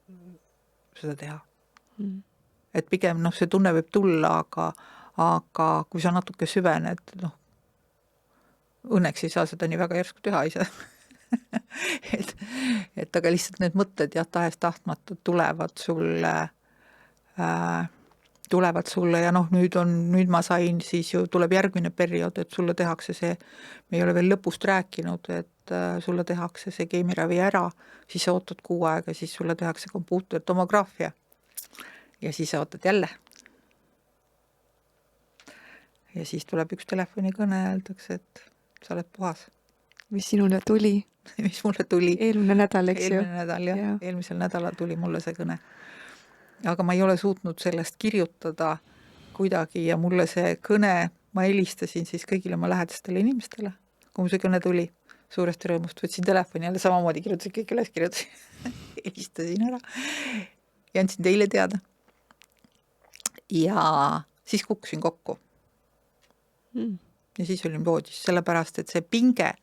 seda teha. Et pigem see tunne võib tulla, aga kui sa natuke süvened, õnneks ei saa seda nii väga järsku teha ise. et aga lihtsalt need mõtted ja tahes tahtmatud tulevad sulle ja nüüd ma sain, siis ju tuleb järgmine periood, et sulle tehakse see, me ei ole veel lõpust rääkinud, et sulle tehakse see keemiravi ära, siis sa ootad 6 aega, siis sulle tehakse kompuutertomograafia ja siis sa ootad jälle. Ja siis tuleb üks telefonikõne ja öeldakse, et sa oled puhas. Mis sinule tuli? Mis mulle tuli? Eelmine nädal, eks ju? Eelmine nädal, jah. Eelmisel nädalal tuli mulle see kõne. Aga ma ei ole suutnud sellest kirjutada kuidagi ja mulle see kõne, ma helistasin siis kõigile oma lähedastele inimestele, kui mu see kõne tuli suuresti rõõmust, võtsin telefoni jälle samamoodi, kirjutasin kõik üles, helistasin ära ja andsin teile teada. Ja siis kukkusin kokku. Ja siis olin voodis, sellepärast, et see pinge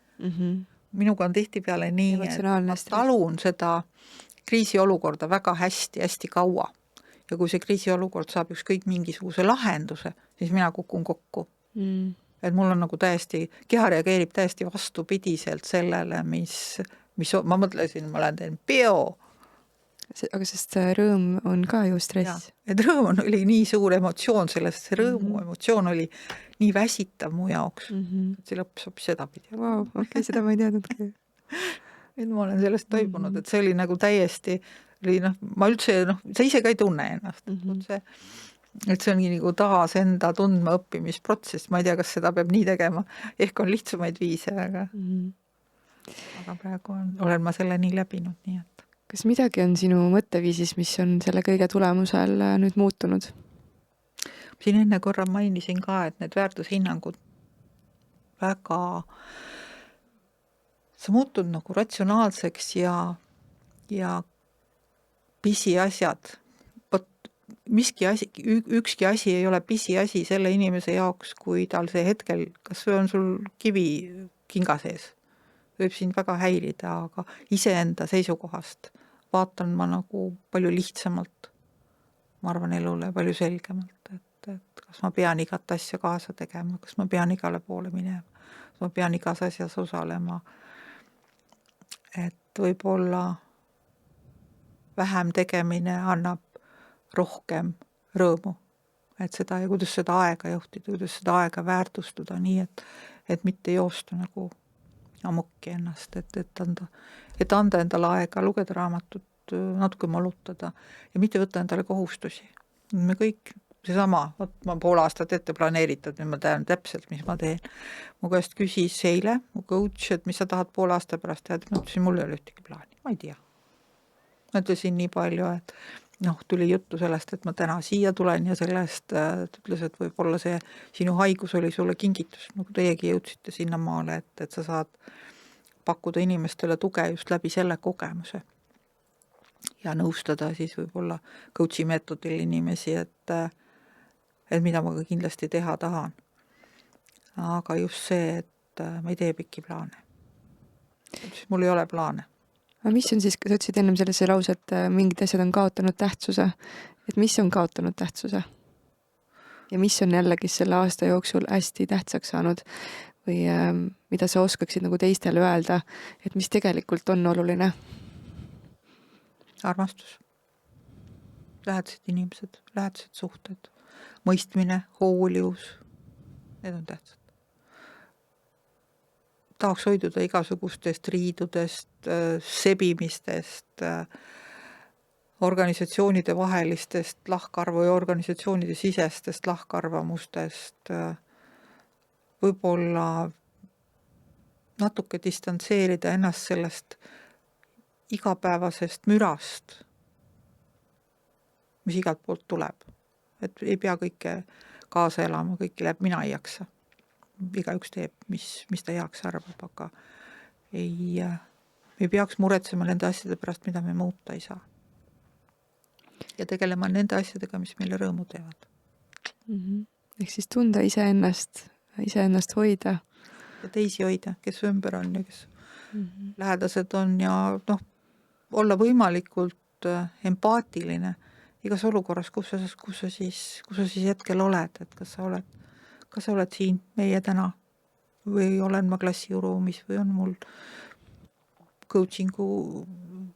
minuga on tihtipeale nii, et ma talun seda kriisiolukorda väga hästi kaua. Ja kui see kriisiolukord saab ükskõik mingisuguse lahenduse, siis mina kukun kokku. Et mul on täiesti, keha reageerib täiesti vastupidiselt sellele, mis ma mõtlesin, ma olen teinud bio. Aga sest rõõm on ka ju stress. Ja, et rõõm oli nii suur emotsioon sellest, see rõõmu emotsioon oli nii väsitav mu jaoks, et see lõpp saab sedapidi. Wow, seda ma ei teadnud. Et ma olen sellest toibunud, et see oli täiesti, ma üldse, sa ise ka ei tunne ennast. Et see ongi taas enda tundma õppimisprotsess, ma ei tea, kas seda peab nii tegema, ehk on lihtsamaid viise, aga praegu olen ma selle nii läbinud, nii et. Kas midagi on sinu mõtteviisis, mis on selle kõige tulemusel nüüd muutunud? Siin enne korra mainisin ka, et need väärtushinnangud väga sa muutud ratsionaalseks ja pisiasjad. Ükski asi ei ole pisiasi selle inimese jaoks, kui tal see hetkel, kas see on sul kivi kinga sees, võib sind väga häirida, aga iseenda seisukohast vaatan ma palju lihtsamalt, ma arvan elule palju selgemalt, et kas ma pean igat asja kaasa tegema, kas ma pean igale poole minema, kas ma pean igas asjas osalema, et võib-olla vähem tegemine annab rohkem rõõmu, et seda ja kuidas seda aega juhtida, kuidas seda aega väärtustada nii, et mitte joosta amukki ennast, et anda endale aega, lugeda raamatut, natuke molutada ja mitte võtta endale kohustusi. Me kõik seesama, ma pool aastat ette planeeritud, nüüd ma tean täpselt, mis ma teen. Mu käest küsis eile, mu coach, et mis sa tahad pool aasta pärast teha, ma ütlesin, mul ei ole ühtegi plaani, ma ei tea. Ma ütlesin nii palju, et tuli juttu sellest, et ma täna siia tulen ja sellest ütles, et võib-olla see sinu haigus oli sulle kingitus, nagu teiegi jõudsite sinna maale, et sa saad pakkuda inimestele tuge just läbi selle kogemuse ja nõustada siis võib-olla coachi meetodil inimesi, et mida ma ka kindlasti teha tahan. Aga just see, et ma ei tee pikki plaane. Mul ei ole plaane. Aga mis on siis, sa ütlesid ennem sellesse lause, et mingid asjad on kaotanud tähtsuse, et mis on kaotanud tähtsuse? ja mis on jällegi selle aasta jooksul hästi tähtsaks saanud või mida sa oskaksid nagu teistele öelda, et mis tegelikult on oluline? Armastus, lähedased inimesed, lähedased suhted, mõistmine, hoolivus, need on tähtsad. Tahaks hoiduda igasugustest riidudest, sebimistest, organisatsioonide vahelistest lahkarvu ja organisatsioonide sisestest lahkarvamustest, võib-olla natuke distantseerida ennast sellest igapäevasest mürast, mis igalt poolt tuleb. Et ei pea kõike kaasa elama, kõike läheb, mina ei jaksa. Igaüks teeb, mis ta heaks arvab, aga ei peaks muretsema nende asjade pärast, mida me muuta ei saa. Ja tegelema nende asjadega, mis meile rõõmu teevad. Ehk siis tunda iseennast hoida. Ja teisi hoida, kes ümber on ja kes lähedased on ja olla võimalikult empaatiline igas olukorras, kus sa siis hetkel oled, et kas sa oled siin meie täna või olen ma klassiruumis või on mul coachingu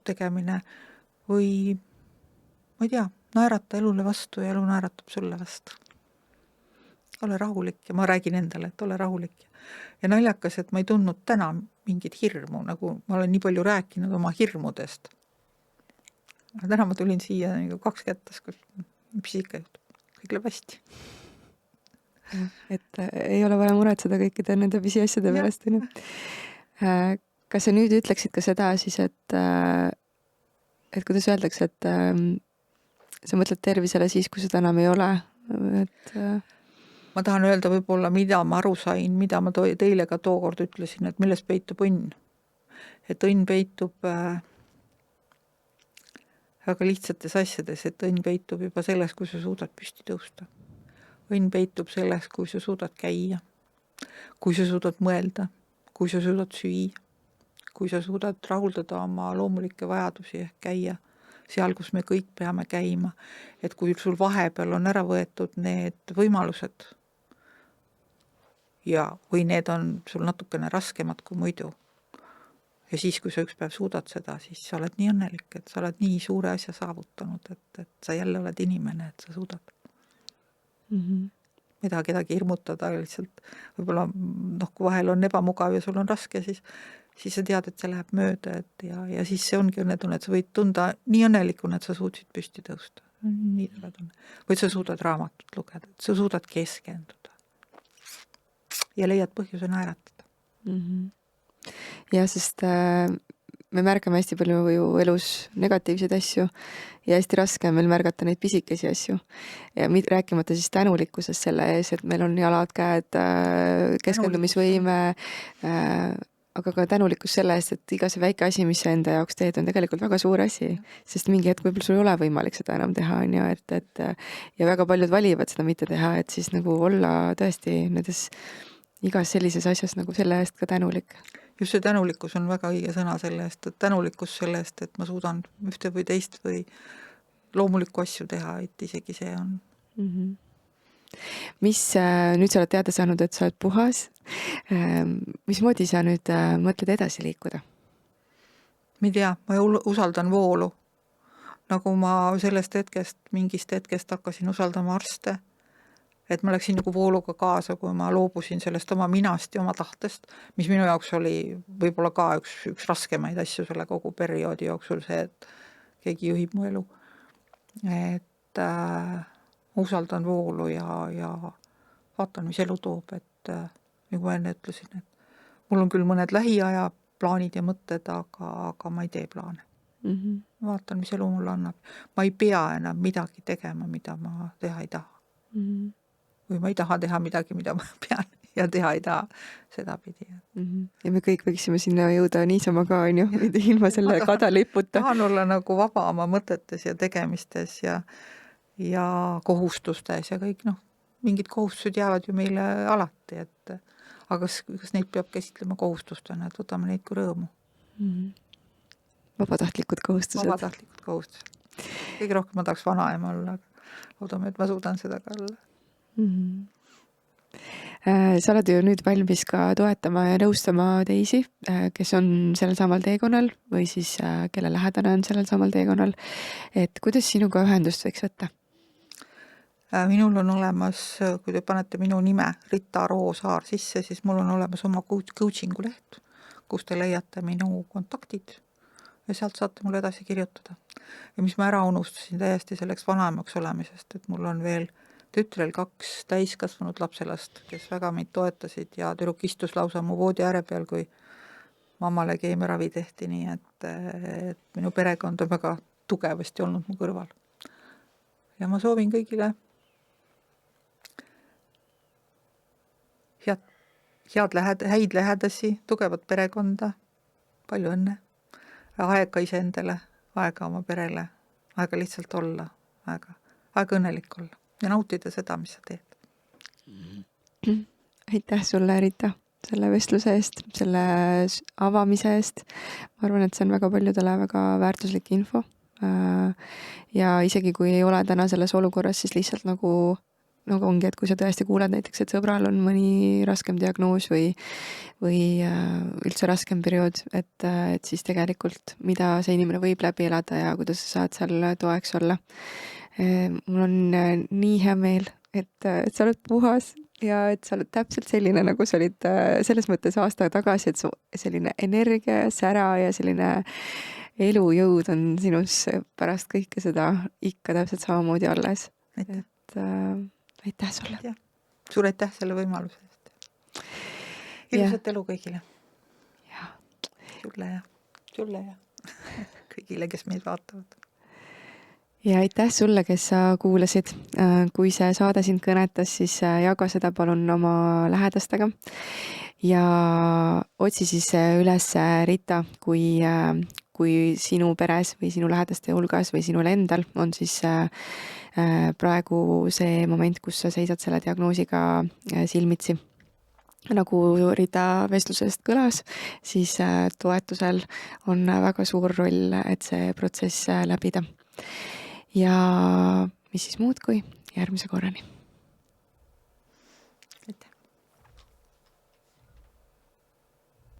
tegemine või ma ei tea, naerata elule vastu ja elu naeratab sulle vastu. Ole rahulik ja ma räägin endale, et ole rahulik. Ja naljakas, et ma ei tundnud täna mingit hirmu, nagu ma olen nii palju rääkinud oma hirmudest. Aga täna ma tulin siia nagu 2 kättes, mis ikka juhtub. Kõik läheb hästi. Et ei ole vaja muretseda kõikide nende pisiasjade pärast. Kas sa nüüd ütleksid ka seda siis, et kuidas öeldakse, et sa mõtled tervisele siis, kui seda enam ei ole? Ma tahan öelda võib-olla, mida ma aru sain, mida ma teile ka tookord ütlesin, et milles peitub õnn. Et õnn peitub väga lihtsates asjades, et õnn peitub juba selles, kui sa suudad püsti tõusta. Õnn peitub selles, kui sa suudad käia, kui sa suudad mõelda, kui sa suudad süüa, kui sa suudad rahuldada oma loomulikke vajadusi ehk käia seal, kus me kõik peame käima. Et kui sul vahepeal on ära võetud need võimalused või need on sul natukene raskemad kui muidu. Ja siis, kui sa üks päev suudad seda, siis sa oled nii õnnelik, et sa oled nii suure asja saavutanud, et sa jälle oled inimene, et sa suudad. Mida kedagi hirmutada lihtsalt. Võib-olla, kui vahel on ebamugav ja sul on raske, siis sa tead, et see läheb mööda ja siis see ongi õnnetunne, et sa võid tunda nii õnnelikuna, et sa suutsid püsti tõusta. Nii tore tunne. Või sa suudad raamatut lugeda, et sa suudad keskenduda ja leiad põhjuse naeratada. Ja sest me märkame hästi palju ju elus negatiivseid asju ja hästi raske on meil märgata neid pisikesi asju. Ja rääkimata siis tänulikkusest selle ees, et meil on jalad, käed, keskendumisvõime, aga ka tänulikkus selle eest, et iga see väike asi, mis sa enda jaoks teed, on tegelikult väga suur asi, sest mingi hetk võib-olla sul ei ole võimalik seda enam teha, on ju, ja väga paljud valivad seda mitte teha, et siis nagu olla tõesti nendes igas sellises asjas nagu selle eest ka tänulik. Just see tänulikkus on väga õige sõna selle eest, et tänulikkus selle eest, et ma suudan ühte või teist või loomulikku asju teha, et isegi see on. Mis nüüd sa oled teada saanud, et sa oled puhas? Mismoodi sa nüüd mõtled edasi liikuda? Ma ei tea, ma usaldan voolu. Nagu ma mingist hetkest hakkasin usaldama arste, et ma läksin nagu vooluga kaasa, kui ma loobusin sellest oma minast ja oma tahtest, mis minu jaoks oli võib-olla ka üks raskemaid asju selle kogu perioodi jooksul, see, et keegi juhib mu elu. Et usaldan voolu ja vaatan, mis elu toob, et nagu ma enne ütlesin, et mul on küll mõned lähiaja plaanid ja mõtted, aga ma ei tee plaane. Vaatan, mis elu mulle annab. Ma ei pea enam midagi tegema, mida ma teha ei taha. Või ma ei taha teha midagi, mida ma pean ja teha ei taha seda pidi. Ja me kõik võiksime sinna jõuda niisama ka, on ju, ilma selle kadaliputa. Tahan olla nagu vaba oma mõtetes ja tegemistes ja kohustustes ja kõik, mingid kohustused jäävad ju meile alati, aga kas neid peab käsitlema kohustustena, et võtame neid kui rõõmu. Vabatahtlikud kohustused. Kõige rohkem ma tahaks vanaema olla, aga loodame, et ma suudan seda ka olla. Sa oled ju nüüd valmis ka toetama ja nõustama teisi, kes on sellel samal teekonnal või siis kelle lähedane on sellel samal teekonnal. Et kuidas sinuga ühendust võiks võtta? Minul on olemas, kui te panete minu nime Rita Roosaar sisse, siis mul on olemas oma coaching'u leht, kus te leiate minu kontaktid ja sealt saate mulle edasi kirjutada. Ja mis ma ära unustasin täiesti selleks vanaemaks olemisest, et mul on veel tütrel 2 täiskasvanud lapselast, kes väga mind toetasid ja tüdruk istus lausa mu voodi ääre peal, kui mammale keemiaravi tehti, nii et minu perekond on väga tugevasti olnud mu kõrval. Ja ma soovin kõigile häid lähedasi, tugevat perekonda, palju õnne, aega iseendale, aega oma perele, aega lihtsalt olla, aega õnnelik olla ja nautida seda, mis sa teed. Aitäh sulle, Rita, selle vestluse eest, selle avamise eest. Ma arvan, et see on väga paljudele väga väärtuslik info. Ja isegi kui ei ole täna selles olukorras, siis lihtsalt nagu ongi, et kui sa tõesti kuuled näiteks, et sõbral on mõni raskem diagnoos või üldse raskem periood, et siis tegelikult mida see inimene võib läbi elada ja kuidas sa saad seal toeks olla. Mul on nii hea meel, et sa oled puhas ja et sa oled täpselt selline, nagu sa olid selles mõttes aasta tagasi, et selline energia, sära ja selline elujõud on sinus pärast kõike seda ikka täpselt samamoodi alles. Et aitäh sulle. Suur aitäh selle võimaluse eest. Ilusat elu kõigile. Ja. Sulle ja kõigile, kes meid vaatavad. Ja aitäh sulle, kes sa kuulasid. Kui see saade sind kõnetas, siis jaga seda palun oma lähedastega. Ja otsi siis üles Rita, kui sinu peres või sinu lähedaste hulgas või sinul endal on siis praegu see moment, kus sa seisad selle diagnoosiga silmitsi. Nagu Rita vestlusest kõlas, siis toetusel on väga suur roll, et see protsess läbida. Ja mis siis muud kui järgmise korrani.